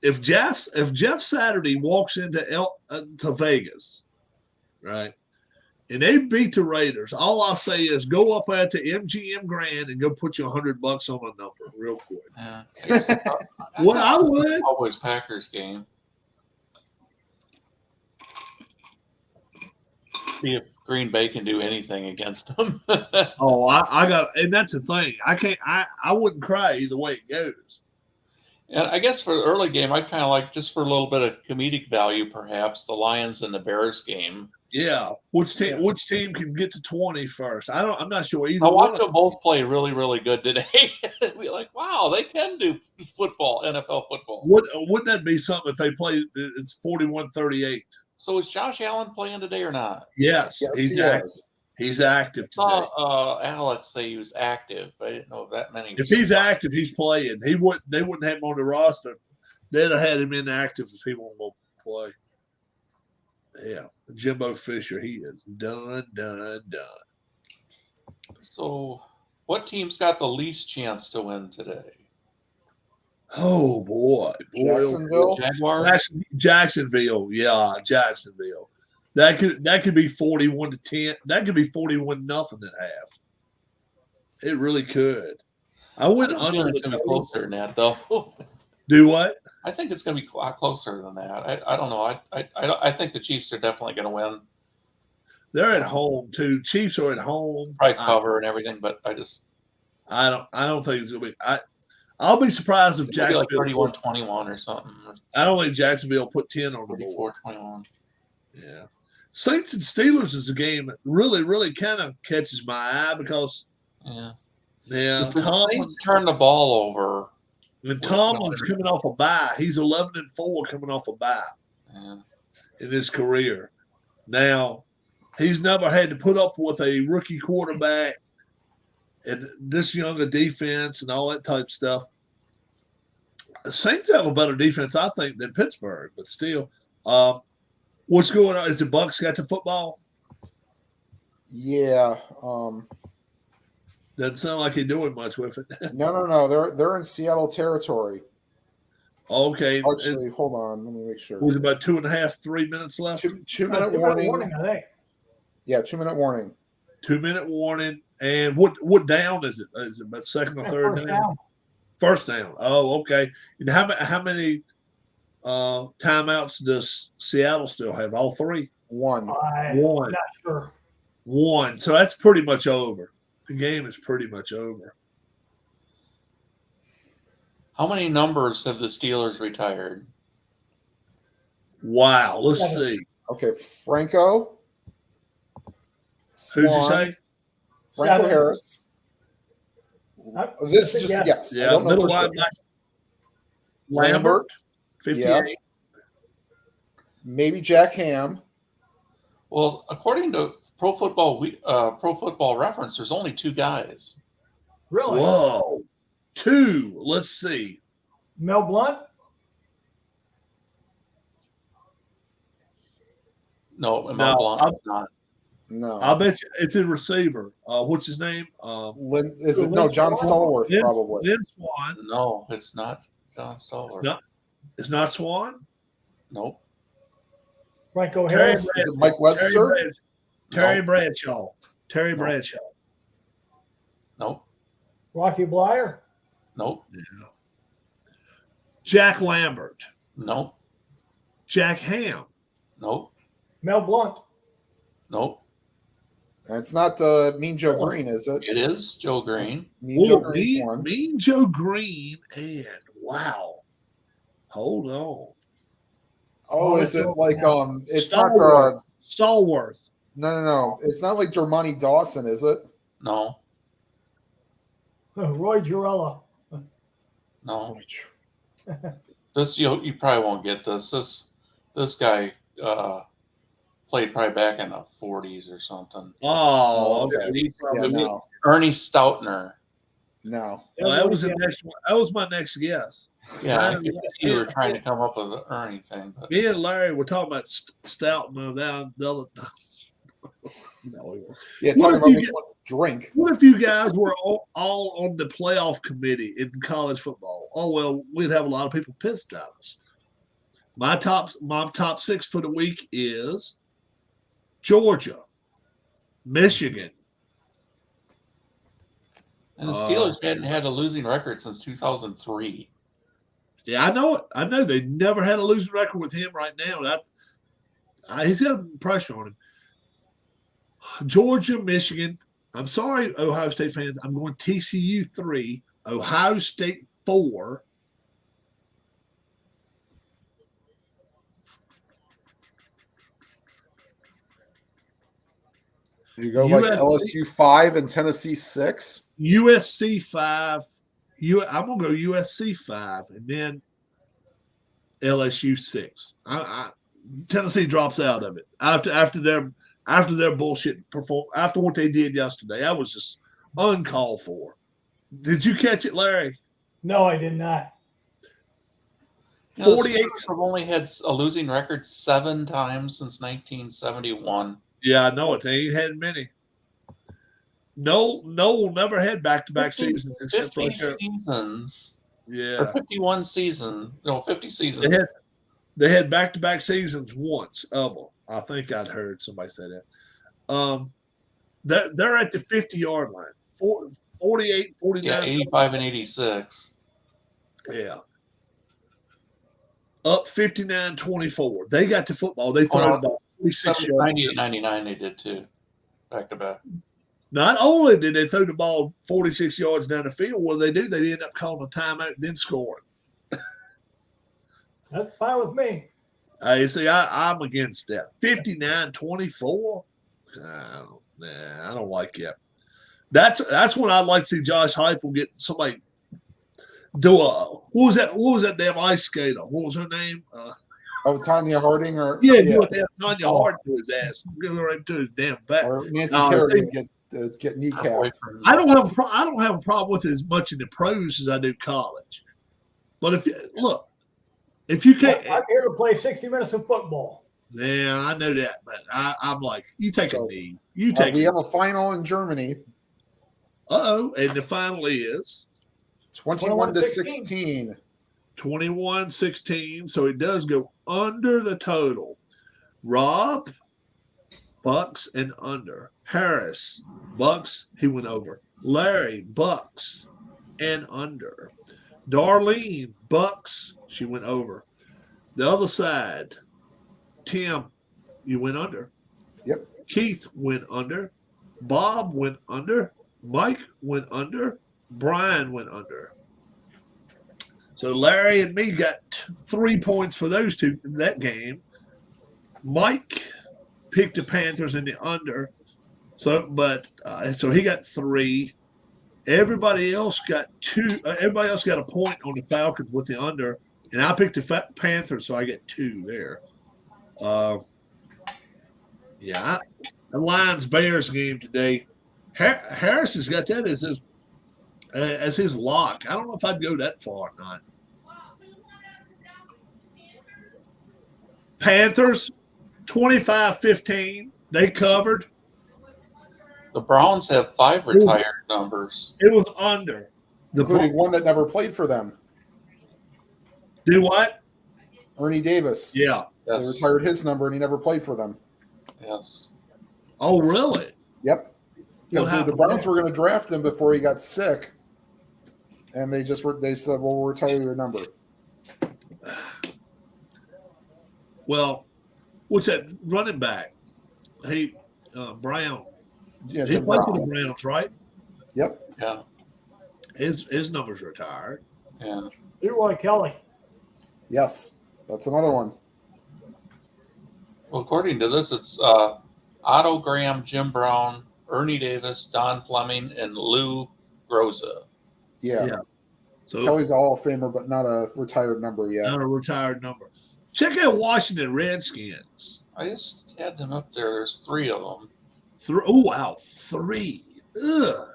If Jeff Saturday walks into Vegas, right, and they beat the Raiders, all I say is go up at the MGM Grand and go put you $100 on a number real quick. Yeah. Well, I would. Cowboys Packers game. See if Green Bay can do anything against them. Oh, I got, and that's the thing. I wouldn't cry either way it goes. And I guess for the early game, I kind of like, just for a little bit of comedic value, perhaps the Lions and the Bears game. Yeah, which team can get to 20 first? I'm not sure either. I watched them both play really, really good today. We're like, wow, they can do football, NFL football. Wouldn't that be something if they played? It's 41-38. So is Josh Allen playing today or not? Yes, he's active. He's active today. I saw Alex say he was active, but I didn't know that many. If he's active, he's playing. They wouldn't have him on the roster. They'd have had him inactive if he won't go play. Yeah, Jimbo Fisher, he is done. So, what team's got the least chance to win today? Oh boy, Jacksonville. Jaguars. Jacksonville, yeah, Jacksonville. That could be 41-10. That could be 41-0 at half. It really could. I went under the total. Closer than that, though. Do what? I think it's going to be a lot closer than that. I don't know. I think the Chiefs are definitely going to win. They're at home too. Chiefs are at home. Probably cover and everything, but I don't think it's going to be. I'll be surprised if Jacksonville like 31-21 or something. I don't think Jacksonville put 10 on the board. 34-21. Yeah. Saints and Steelers is a game that really, really kind of catches my eye because the Saints turn the ball over. When Tomlin's coming off a bye, he's 11-4 coming off a bye in his career. Now, he's never had to put up with a rookie quarterback and this young a defense and all that type of stuff. The Saints have a better defense, I think, than Pittsburgh, but still. What's going on? Is the Bucs got the football? Yeah. Doesn't sound like you're doing much with it. No. They're in Seattle territory. Okay. Actually, hold on. Let me make sure. Was about 2.5, 3 minutes left? 2-minute warning. I think. Yeah, 2-minute warning. 2-minute warning. And what down is it? Is it about second or third down? First down. Oh, okay. And how many timeouts does Seattle still have? All three? One. I'm not sure. One. So that's pretty much over. The game is pretty much over. How many numbers have the Steelers retired? Wow. Let's see. Okay, Franco. Who'd you say? Franco Harris. This is just yes. I Yeah, don't know middle for sure. linebacker. Lambert, 58. Yeah. Maybe Jack Ham. Well, according to Pro Football Reference, there's only 2 guys. Really? Whoa. 2. Let's see. Mel Blunt? No, No, Mel Blanc is not. No. I bet you it's a receiver. What's his name? Is it no John Stallworth? Lynn, Probably. Lynn Swan. No, it's not John Stallworth. It's not Swan. Nope. Franco Terry Harris? Is it Mike Webster? Terry Nope. Bradshaw. Terry No. Bradshaw. Nope. Rocky Blyer? Nope. Yeah. Jack Lambert. Nope. Jack Ham. Nope. Mel Blunt? Nope. And it's not Mean Joe Green, is it? It is Joe Green. Mean Joe Ooh, Green's one. mean Joe Green. And wow. Hold on. Oh, is it like it's not Stallworth. Stallworth. no. It's not like Jermani Dawson, is it? No. Roy Girella? No. This you probably won't get this. This guy played probably back in the 40s or something. Oh, okay. Yeah, no. Ernie Stoutner. No. Well, that was the next one. That was my next guess. Yeah, I Right. could see you were trying to come up with the Ernie thing, but Me and Larry were talking about Stoutman down the other. No, we weren't. Yeah, What talking if about you which get- one to drink. What if you guys were all on the playoff committee in college football? Oh well, we'd have a lot of people pissed at us. My top 6 for the week is Georgia, Michigan. and the Steelers hadn't had a losing record since 2003. Yeah, I know it. I know they never had a losing record with him right now. He's got pressure on him. Georgia, Michigan. I'm sorry, Ohio State fans. I'm going TCU 3, Ohio State 4. You go like USC. LSU 5 and Tennessee 6. USC 5. I'm gonna go USC 5, and then LSU 6. Tennessee drops out of it after their bullshit perform after what they did yesterday. That was just uncalled for. Did you catch it, Larry? No, I did not. 48. The Steelers have only had a losing record 7 times since 1971. Yeah, I know it. They ain't had many. No, never had back-to-back 50 seasons except for 50 seasons. Or yeah. 51 season. 50 seasons. They had back-to-back seasons once of them. I think I'd heard somebody say that. They're at the 50-yard line. 48, 49. Yeah, 85 and 86. Yeah. Up 59-24. They got to football. They throw the ball 46 yards. 98, 99 they did too. Back to back. Not only did they throw the ball 46 yards down the field, what they do, they end up calling a timeout, then scoring. That's fine with me. You see, I'm against that. 59-24? I don't like it. That's when I'd like to see Josh Heupel get somebody do what was that damn ice skater? What was her name? Tanya Harding or do a damn Tanya Harding to his ass. Give it right to his damn back. or Nancy No, Kerrigan get kneecapped. I don't have a problem with it as much in the pros as I do college. But if you can't, I'm here to play 60 minutes of football. yeah, I know that, but I'm like, you take a So, knee. You take. We have a final in Germany, And the final is 21-16. 21-16. So it does go under the total. Rob, Bucks and under. Harris, Bucks, he went over. Larry, Bucks and under. Darlene, Bucks, she went over. The other side, Tim, you went under. Yep. Keith went under. Bob went under. Mike went under. Brian went under. So Larry and me got 3 points for those two in that game. Mike picked the Panthers in the under. So he got 3. Everybody else got two. Everybody else got a point on the Falcons with the under, and I picked the Panthers, so I get 2 there. The Lions Bears game today. Harris has got that as his lock. I don't know if I'd go that far or not. Panthers 25-15. They covered. The Browns have 5 retired numbers. It was under. Including one that never played for them. Do what? Ernie Davis. Yeah. Yes. They retired his number and he never played for them. Yes. Oh, really? Yep. Because the happened Browns there? were going to draft him before he got sick. And they said, well, we'll retire your number. Well, what's that running back? Hey, Brown. Yeah, He Jim played for Brown. the Browns, right? Yep. Yeah. His number's retired. Yeah. Leroy Kelly. Yes. That's another one. Well, according to this, it's Otto Graham, Jim Brown, Ernie Davis, Don Fleming, and Lou Groza. Yeah. Yeah. So Kelly's a Hall of Famer, but not a retired number yet. not a retired number. Check out Washington Redskins. I just had them up there. There's 3 of them. Oh, wow. 3. Ugh.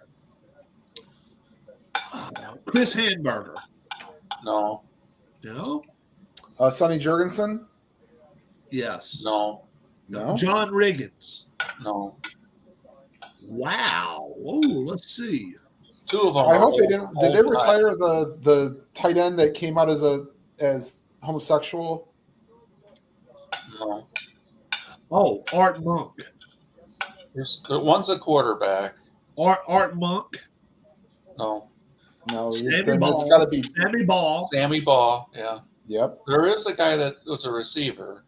Chris Hamburger. No. No? Sonny Jurgensen? Yes. No. No. John Riggins. No. Wow. Oh, let's see. 2 of them. I are hope they old- didn't. Did old they guys. retire the tight end that came out as homosexual? No. Oh, Art Monk. One's a quarterback. Art Monk. No. No, Sammy it's Ball. got to be. Sammy Ball. Sammy Ball. Yeah. Yep. There is a guy that was a receiver.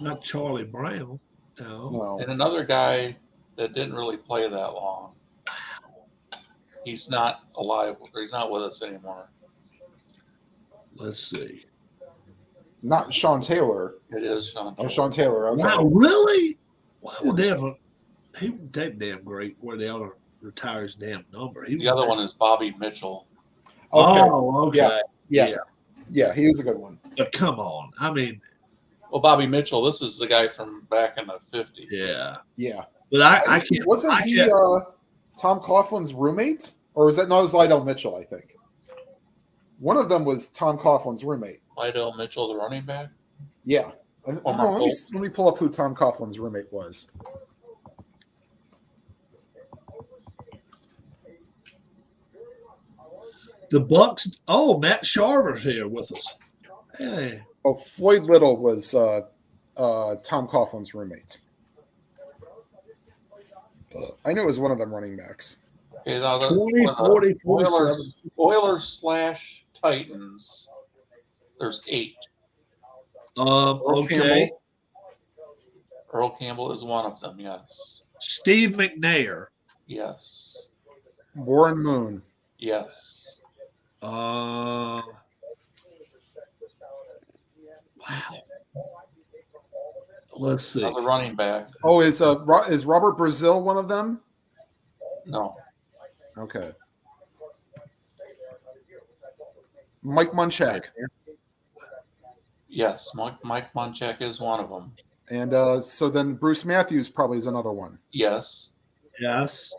Not Charlie Brown. No. No. And another guy that didn't really play that long. He's not alive. He's not with us anymore. Let's see. Not Sean Taylor. It is Sean. Oh, Sean Taylor. Okay. Wow, really? Why would they have he wasn't that damn great where they ought to retire his damn number. The other one is Bobby Mitchell. Okay. Oh, okay. Yeah. Yeah. He was a good one. But come on. I mean, Well, Bobby Mitchell, this is the guy from back in the 50s. yeah. Yeah. But I can't. Wasn't I he can't- Tom Coughlin's roommate? Or was that no? It was Lydell Mitchell, I think. One of them was Tom Coughlin's roommate. Lydell Mitchell, the running back. Yeah. Let me pull up who Tom Coughlin's roommate was. The Bucks. Oh, Matt Sharver's here with us. Hey. Oh, Floyd Little was Tom Coughlin's roommate. I knew it was one of them running backs. Okay, now 20, 40, 47. Oilers / Titans. There's 8. Okay. Campbell. Earl Campbell is one of them. Yes. Steve McNair. Yes. Warren Moon. Yes. Wow. Let's see. Another running back. Oh, is Robert Brazil one of them? No. Okay. Mike Munchak. Yes. Mike Munchak is one of them. And so then Bruce Matthews probably is another one. Yes. Yes.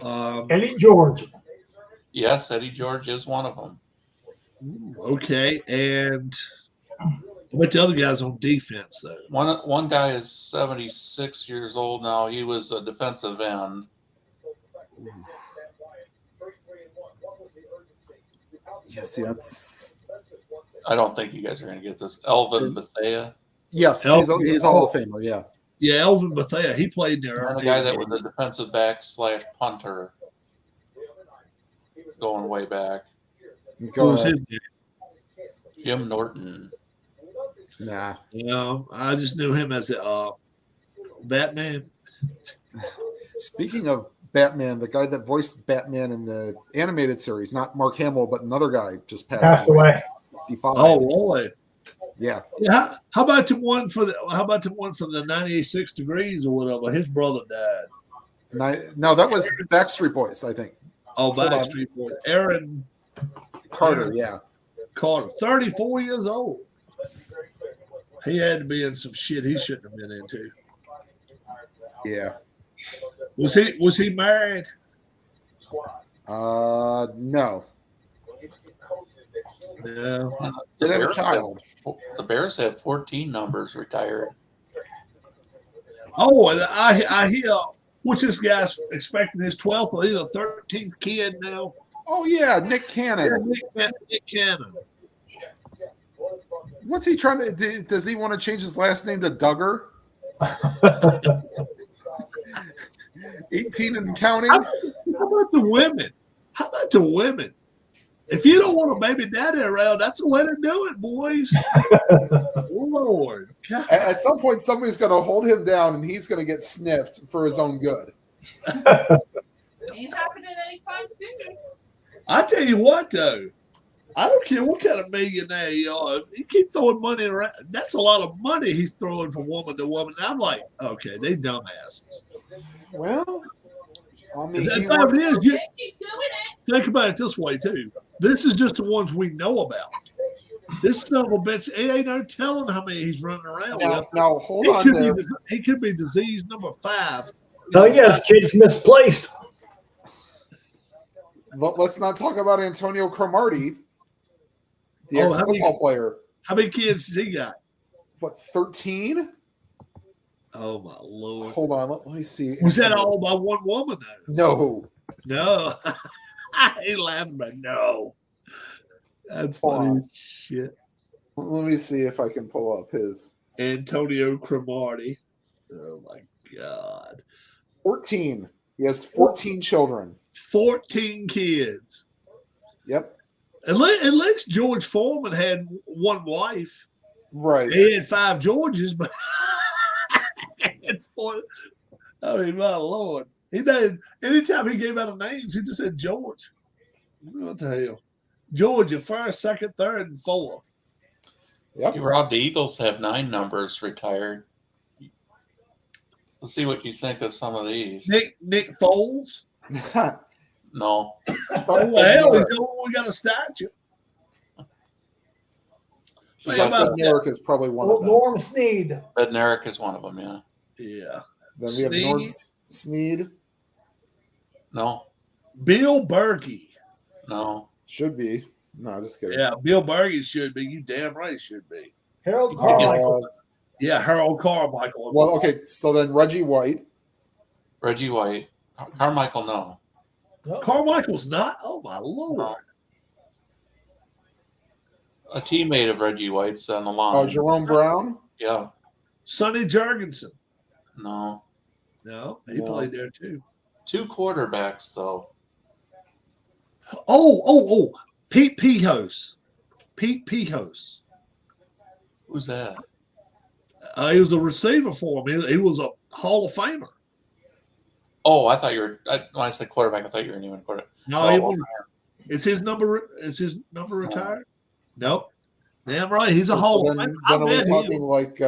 Eddie George. Yes. Eddie George is one of them. Okay. And what the other guys on defense, though? One guy is 76 years old now. He was a defensive end. Yes, that's. I don't think you guys are going to get this. Elvin Bethea. Yes, he's a Hall of Famer. Yeah. Yeah, Elvin Bethea. He played there. The guy that was a defensive back / punter. Going way back. Who was his name? Jim Norton. Nah. No, I just knew him as a Batman. Speaking of Batman, the guy that voiced Batman in the animated series, not Mark Hamill, but another guy just passed away. 65. Oh, really? Yeah. Yeah. How about the one for the 98 degrees or whatever? His brother died. No, that was Backstreet Boys, I think. Oh, Backstreet Boys. Aaron Carter, yeah. Carter, 34 years old. He had to be in some shit he shouldn't have been into. Yeah. Was he married? No. No. Did have a child. The Bears have 14 numbers retired. Oh, and I hear what's this guy's expecting his 12th or his 13th kid now? Oh yeah, Nick Cannon. Nick Cannon. What's he trying to? Does he want to change his last name to Duggar? 18 and counting. How about the women? How about the women? If you don't want a baby daddy around, that's the way to do it, boys. Lord. God. At some point, somebody's going to hold him down, and he's going to get snipped for his own good. Ain't happening anytime soon. I tell you what, though, I don't care what kind of millionaire you are. If you keep throwing money around, that's a lot of money he's throwing from woman to woman. I'm like, okay, they dumbasses. Well, I mean, the thing is, think about it this way, too. This is just the ones we know about. This son of a bitch, it ain't no telling how many he's running around with. Now, hold on there. He could be disease number 5. Oh, yes, kid's misplaced. Let's not talk about Antonio Cromartie, the ex-football player. How many kids has he got? What, 13? Oh, my Lord. Hold on. Let me see. Was that all by one woman, though? No. He's laughing, but no. That's funny shit. Let me see if I can pull up his. Antonio Cromartie. Oh, my God. 14. He has 14 children. 14 kids. Yep. At least George Foreman had one wife. Right. He had 5 Georges, but had 4. I mean, my Lord. He did. Anytime he gave out names, he just said George. What the hell? George, your 1st, 2nd, 3rd, and 4th. Yep. Hey, Rob, the Eagles have 9 numbers retired. Let's see what you think of some of these. Nick Foles? No. Oh, hell, he's the only one got a statue. Bednarik is probably one of them. Norm Snead. Bednarik is one of them, yeah. Yeah. Then we have Norm Snead. No. Bill Berkey. No. Should be. No, just kidding. Yeah, Bill Berkey should be. You damn right should be. Harold Carmichael. Yeah, Harold Carmichael. Well, okay, so then Reggie White. Reggie White. Carmichael, no. Carmichael's not? Oh, my Lord. No. A teammate of Reggie White's on the line. Oh, Jerome Brown? Yeah. Sonny Jurgensen. No. No, he played there too. 2 quarterbacks, though. Oh. Pete Pihos. Pete Pihos. Who's that? He was a receiver for him. He was a Hall of Famer. Oh, I thought you were. When I said quarterback, I thought you were even quarterback. No, is his number retired? Nope. Damn right. He's a Hall of Famer. Then are we talking like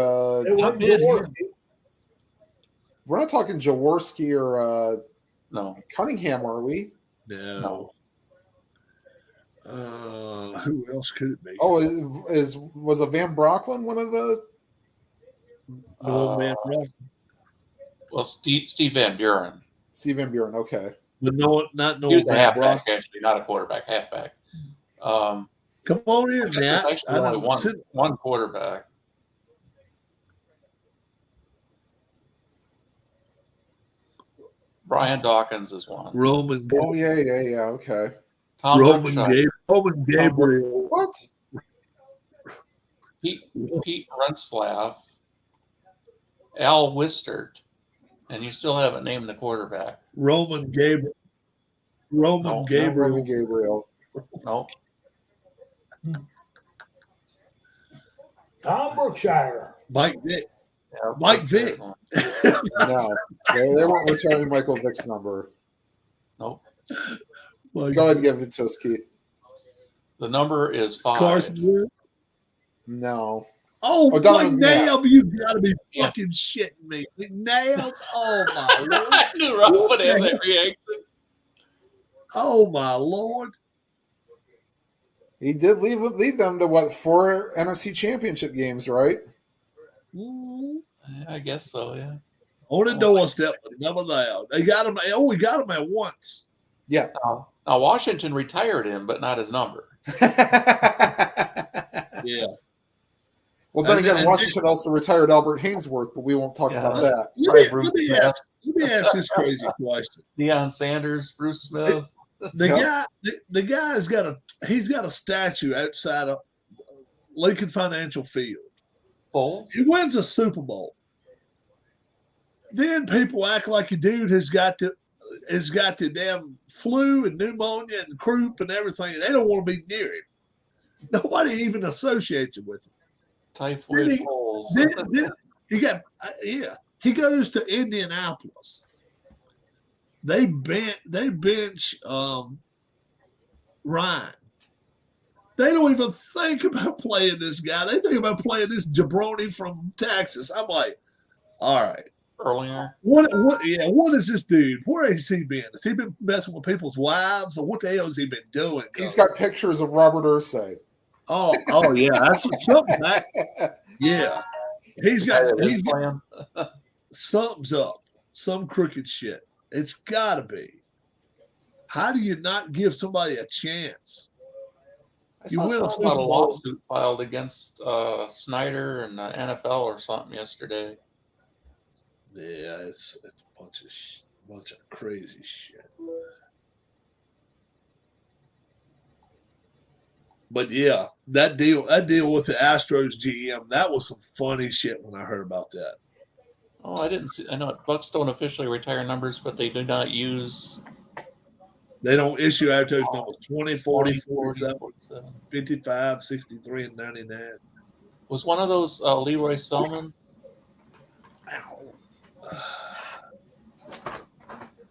we're not talking Jaworski or No. Cunningham, are we? No. Who else could it be? Oh, was a Van Brocklin one of the? No, Van Brocklin. Well, Steve Van Buren. Steve Van Buren, okay. But not He was the Van halfback, Brocklin. actually, not a quarterback, halfback. Come on in, There's Matt. actually only one quarterback. Brian Dawkins is one. Roman. Oh yeah, okay. Tom Roman Buckshot. Roman Gabriel. What? Pete Renslav. Al Wistert. And you still haven't named the quarterback. Roman Gabriel. Roman Gabriel. Roman Gabriel. No. Tom Brookshire. Mike Vick. Yeah, Mike Vick. No, they weren't returning Michael Vick's number. Nope. Go ahead and give it to us, Keith. The number is 5. Carson Wentz. No. Oh, Donovan McNabb, you gotta be fucking shitting me. McNabb, oh my lord. I knew Rob would have that reaction. Oh my lord. He did lead them to what, 4 NFC Championship games, right? I guess so, yeah. On the doorstep, but never there. They got him. Oh, we got him at once. Yeah. Now Washington retired him, but not his number. Yeah. Well, then again, Washington also retired Albert Hainsworth, but we won't talk about that. Let me ask this crazy question. Deion Sanders, Bruce Smith. The guy's got a statue outside of Lincoln Financial Field. Foles. He wins a Super Bowl. Then people act like a dude has got the damn flu and pneumonia and croup and everything. And they don't want to be near him. Nobody even associates him with him. Typhoid Foles. Then he goes to Indianapolis. They bench Ryan. They don't even think about playing this guy. They think about playing this jabroni from Texas. I'm like, all right. Earlier. What is this dude? Where has he been? Has he been messing with people's wives, or what the hell has he been doing? He's got pictures of Robert Ursay. Oh yeah, that's something. Yeah, he's got something's up. Some crooked shit. It's got to be. How do you not give somebody a chance? I saw something about a lawsuit filed against Snyder and NFL or something yesterday. Yeah, it's a bunch of crazy shit. But yeah, that deal with the Astros GM, that was some funny shit when I heard about that. Oh, I didn't see. I know Bucks don't officially retire numbers, but they do not use. They don't issue out those numbers 20, 40, 47, 55, 63, and 99. Was one of those Leroy Selman?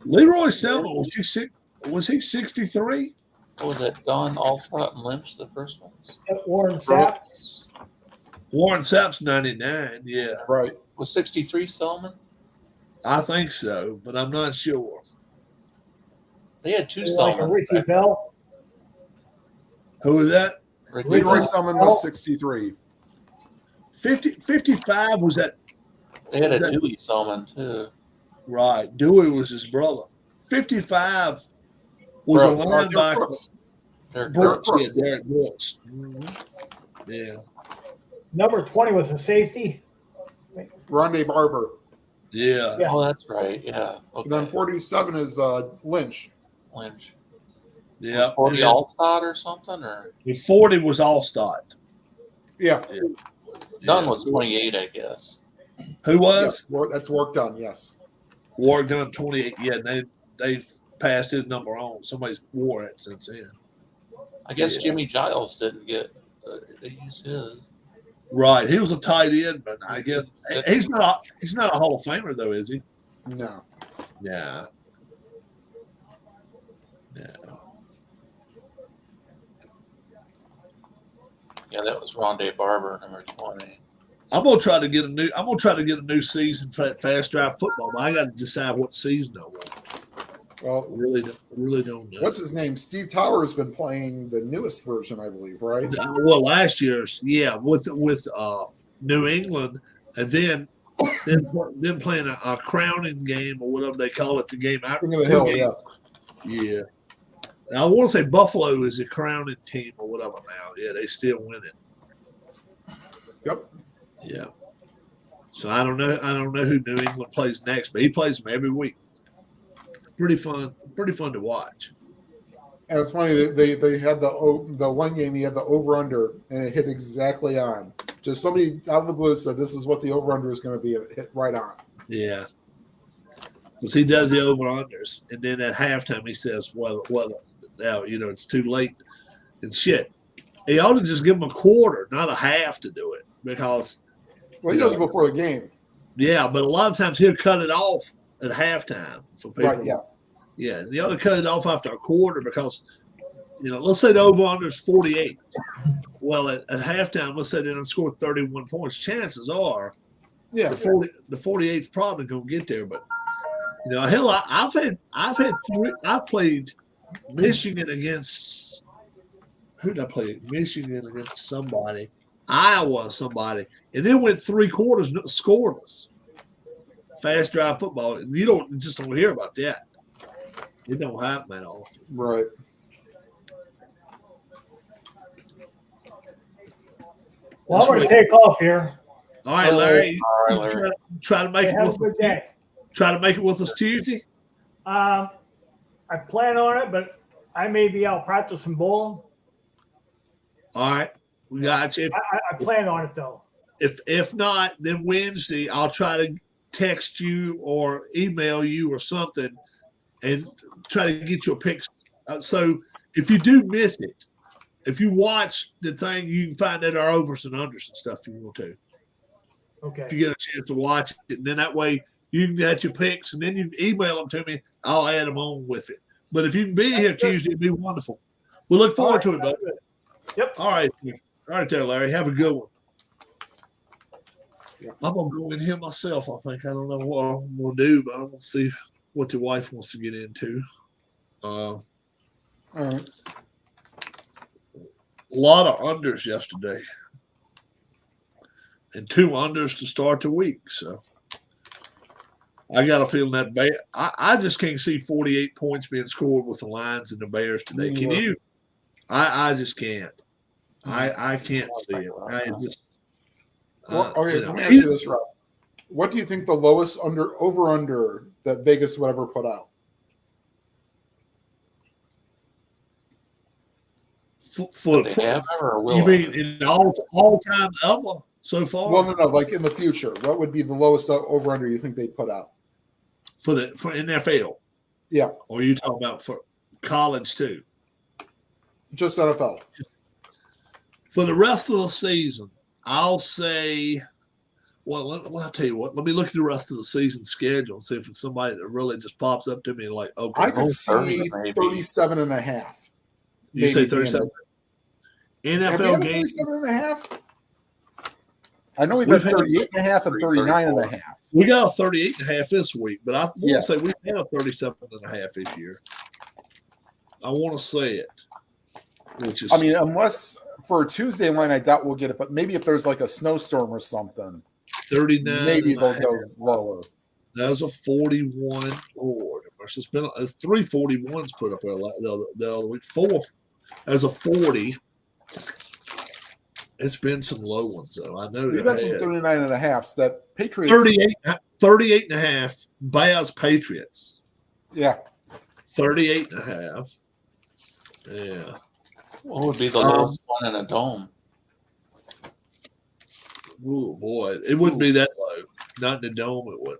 Leroy Selman, was he 63? What was that? Don Allstott and Lynch, the first ones? Warren Sapp. Warren Sapp's 99, yeah. Right. Was 63 Selman? I think so, but I'm not sure. They had two Like Selmans. Ricky Bell. Who was that? Leroy Selman was 63. 55 was that? They had a Dewey Selman, too. Right. Dewey was his brother. 55 was a linebacker. Derek Brooks. Yeah, Derek Brooks. Mm-hmm. Yeah. Number 20 was a safety. Rondé Barber. Yeah. Oh, that's right. Yeah. Okay. And then 47 is Lynch. Lynch. Yeah. Was 40 Allstott or something? Or The 40 was Allstott. Yeah. Dunn was 28, I guess. Who was? Yes, that's work done, yes. Ward Gunn 28. Yeah, they passed his number on. Somebody's wore it since then. I guess Jimmy Giles didn't get. They used his. Right. He was a tight end, but I guess he's not a Hall of Famer though, is he? No. Yeah. Yeah, that was Rondé Barber, number 20. I'm gonna try to get a new season for that Fast Drive football, but I got to decide what season I want. Well, really don't know. What's his name? Steve Tower's been playing the newest version, I believe, right? Well, last year's, yeah, with New England, and then playing a crowning game or whatever they call it, the game out. King of the Hill, yeah. Yeah. Now, I want to say Buffalo is a crowning team or whatever now. Yeah, they still win it. Yep. Yeah. So I don't know who New England plays next, but he plays them every week. Pretty fun to watch. And it's funny they had the one game he had the over under and it hit exactly on. Just somebody out of the blue said this is what the over under is going to be. It hit right on. Yeah. Because he does the over unders, and then at halftime he says, "Well, now it's too late." And shit, he ought to just give him a quarter, not a half, to do it because. Well, he does it before the game. Yeah, but a lot of times he'll cut it off at halftime for people. Right, yeah. Yeah, and you ought to cut it off after a quarter because, let's say the over-under is 48. well, at halftime, let's say they don't score 31 points. Chances are, Yeah. the 48's probably going to get there. But hell, I've played Michigan against who did I play? Michigan against somebody, Iowa, somebody, and then went 3 quarters scoreless. Fast drive football, and you don't hear about that. It don't happen at all. Right. Well, I'm going to take off here. All right, Larry. All right, Larry. Try to make Hey, it have a with good day. Try to make it with us Tuesday. I plan on it, but I may be out practicing bowling. All right, we got you. I plan on it though. If not, then Wednesday I'll try to text you or email you or something, and try to get you a picture. So if you do miss it, if you watch the thing, you can find out our overs and unders and stuff if you want to. Okay. If you get a chance to watch it, and then that way you can get your picks, and then you can email them to me. I'll add them on with it. But if you can be here Tuesday, it'd be wonderful. We look forward to it, buddy. Yep. All right there, Larry. Have a good one. I'm gonna go in here myself. I think I don't know what I'm gonna do, but I'm gonna see what the wife wants to get into. All right. A lot of unders yesterday, and 2 unders to start the week. So I got a feeling that I just can't see 48 points being scored with the Lions and the Bears today. Can you? I just can't. I can't see it. I just. Okay, let me ask you this, Rob. What do you think the lowest over under that Vegas would ever put out? For They have or will you mean in all time ever so far? Well, no, like in the future, what would be the lowest over under you think they'd put out for NFL? Yeah, or are you talking about for college too? Just NFL. For the rest of the season, I'll say. Well, I'll tell you what. Let me look at the rest of the season schedule and see if it's somebody that really just pops up to me like, okay, I could see 37 and a half. You say 37? NFL games. 37 and a half? I know we've got 38 and a half and 39 and a half. We got a 38 and a half this week, but I want to say we've had a 37 and a half this year. I want to say it. Which is, I mean, unless for a Tuesday line, I doubt we'll get it, but maybe if there's like a snowstorm or something, 39. maybe they'll go lower. That was a 41. Lord, it's 3 41s put up there the other week. 4. There's a 40. It's been some low ones though. I know We've had some 39 and a half. So that Patriots 38 and a half. Bears Patriots. Yeah. 38 and a half. Yeah. What would be the lowest one in a dome? Oh boy, it wouldn't be that low. Not in the dome, it would.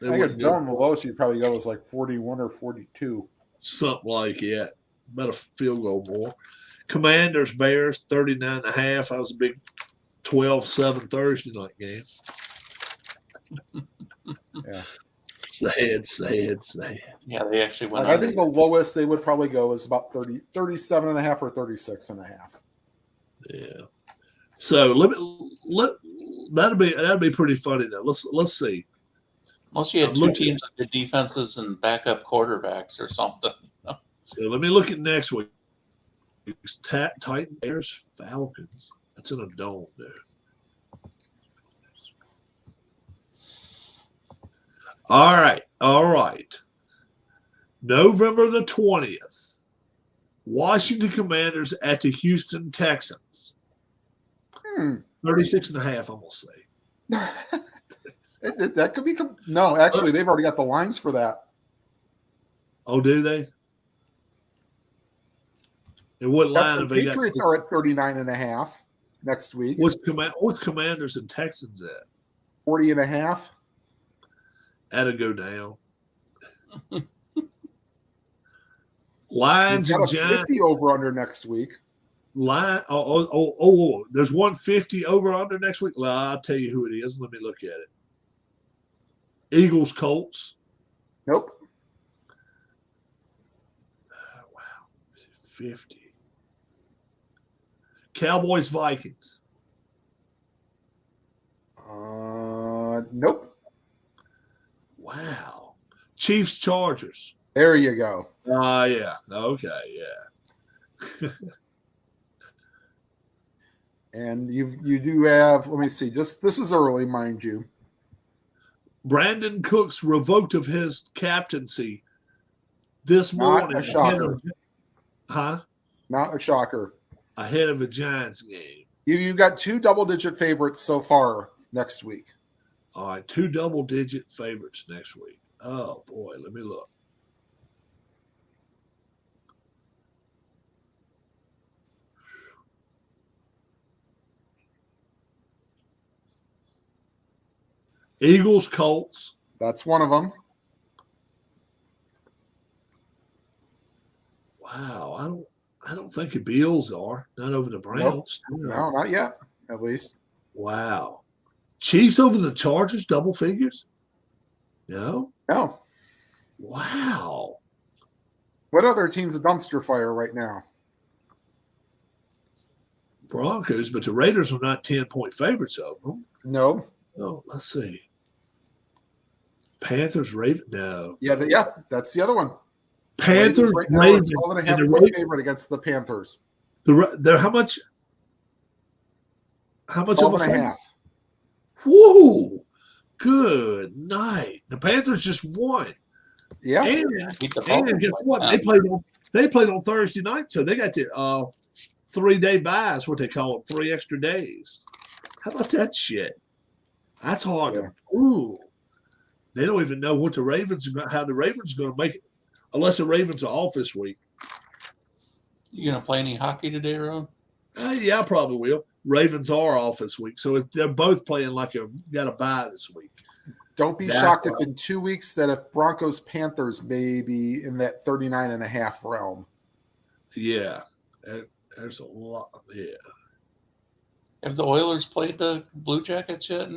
I think a dome, the lowest you'd probably go was like 41 or 42. Something like that. About a field goal more. Commanders, Bears, 39 and a half. That was a big 12-7 Thursday night game. Yeah. Sad. Yeah, they actually went. I think the lowest they would probably go is about 37 and a half or 36 and a half. Yeah. So that'd be pretty funny though. Let's see. Most you had 2 teams with good defenses and backup quarterbacks or something. So let me look at next week. Titans, Bears, Falcons. That's in a dome there. All right. November the 20th. Washington Commanders at the Houston Texans. 36 and a half, I'm going to say. That could be – no, actually, they've already got the lines for that. Oh, do they? It wouldn't lie if they Patriots are at 39 and a half next week. What's Commanders and Texans at? 40 and a half. That'll go down. Lions and Giants 50 over under next week. There's 150 over under next week. Well, I'll tell you who it is. Let me look at it. Eagles, Colts. Nope. Wow. 50. Cowboys Vikings. Nope. Wow. Chiefs Chargers. There you go. Yeah. Okay. Yeah. And you do have. Let me see. Just this is early, mind you. Brandon Cooks revoked of his captaincy this morning. Not a shocker. Not a shocker. Ahead of a Giants game. You got 2 double-digit favorites so far next week. All right, 2 double-digit favorites next week. Oh boy, let me look. Eagles, Colts. That's one of them. Wow, I don't think the Bills are. Not over the Browns. Nope. No, not yet, at least. Wow. Chiefs over the Chargers, double figures? No? No. Wow. What other team's a dumpster fire right now? Broncos, but the Raiders are not 10-point favorites over them. No. Oh, let's see. Panthers, Ravens, no. Yeah, that's the other one. Panthers, right now Ravens, 12.5 point favorite against the Panthers. They're how much? How much of a 12.5. Whoa! Good night. The Panthers just won. Yeah. And guess what? They played on Thursday night, so they got the 3-day buys, what they call it, 3 extra days. How about that shit? That's hard. Yeah. Ooh. They don't even know what how the Ravens are going to make it, unless the Ravens are off this week. You gonna play any hockey today, Ron? Yeah, I probably will. Ravens are off this week, so they're both playing like got a bye this week. Don't be shocked if in 2 weeks that if Broncos Panthers may be in that 39.5 realm. Yeah, there's a lot. Yeah. Have the Oilers played the Blue Jackets yet?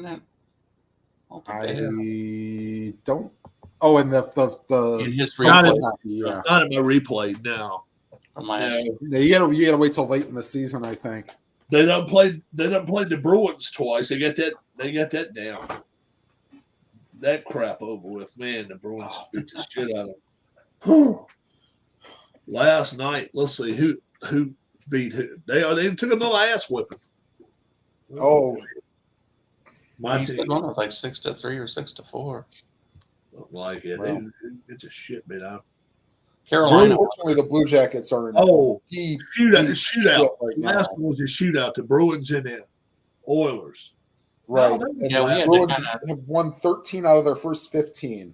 I don't. Oh, and the in history, not in my replay now. You gotta wait till late in the season, I think. They don't play the Bruins twice. They got that down. That crap over with. Man, the Bruins beat the shit out of them. Last night, let's see who beat who. They took another ass whipping. Oh, my team. One was like 6-3 or 6-4. Like it. Well, they just shit beat out. Carolina. Unfortunately, the Blue Jackets are in shootout. Right last one was a shootout. The Bruins and the Oilers. Right. The Bruins have won 13 out of their first 15.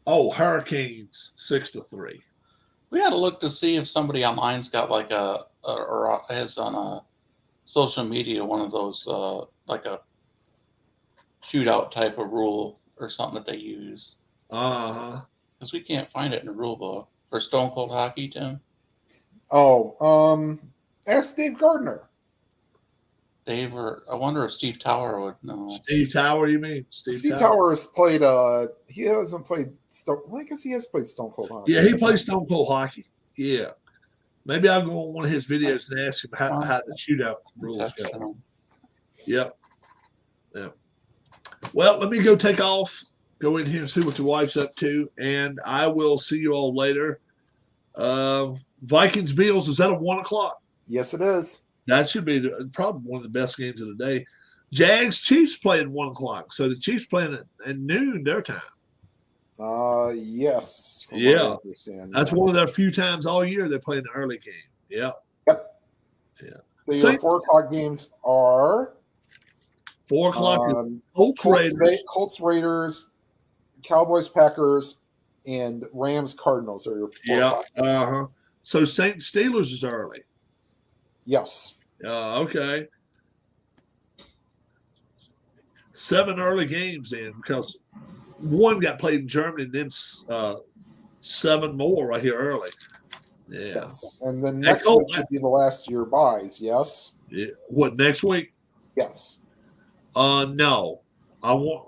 Oh, Hurricanes 6-3. We had to look to see if somebody online's got like or has on a social media one of those like a shootout type of rule or something that they use. Because we can't find it in the rule book for Stone Cold Hockey, Tim. Oh, ask Dave Gardner. Dave, or I wonder if Steve Tower would know. Steve Tower, you mean? Steve Tower has played. He hasn't played Stone. Well, I guess he has played Stone Cold Hockey. Yeah, he plays Stone Cold Hockey. Yeah, maybe I'll go on one of his videos and ask him how the shootout rules go. Yep. Yeah. Well, let me go take off. Go in here and see what the wife's up to, and I will see you all later. Vikings Bills, is that at 1:00? Yes, it is. That should be probably one of the best games of the day. Jags Chiefs play at 1:00, so the Chiefs playing at noon their time. Yes. Yeah, that's one of their few times all year they're playing the early game. Yeah. Yep. Yeah. So your 4:00 games are 4:00. Colts Raiders, Cowboys Packers, and Rams Cardinals are your 4 games. So Saints Steelers is early. Yes. Okay. 7 early games then, because one got played in Germany and then 7 more right here early. Yeah. Yes. And then next week should be the last year buys, yes? Yeah. What, next week? Yes. No. I want.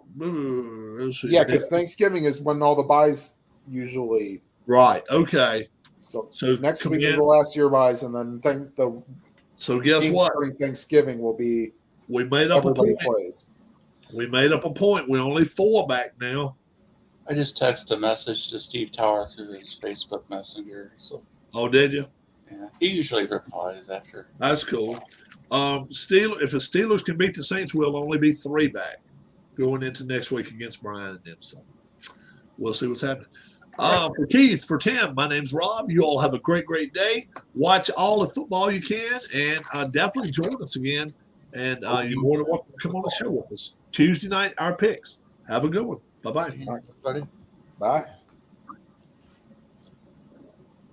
Yeah, because Thanksgiving is when all the buys usually. Right. Okay. So next week is the last year buys, and then So guess Teams what? During Thanksgiving will be We made up a everybody point. plays. We made up a point. We're only 4 back now. I just texted a message to Steve Tower through his Facebook Messenger. So Oh, did you? yeah, he usually replies after. That's cool. If the Steelers can beat the Saints, we'll only be 3 back going into next week against Brian and them. So we'll see what's happening. For Keith, for Tim, my name's Rob. You all have a great, great day. Watch all the football you can, and definitely join us again. And you're more than welcome to come on the show with us. Tuesday night, our picks. Have a good one. Bye-bye. Buddy. Bye.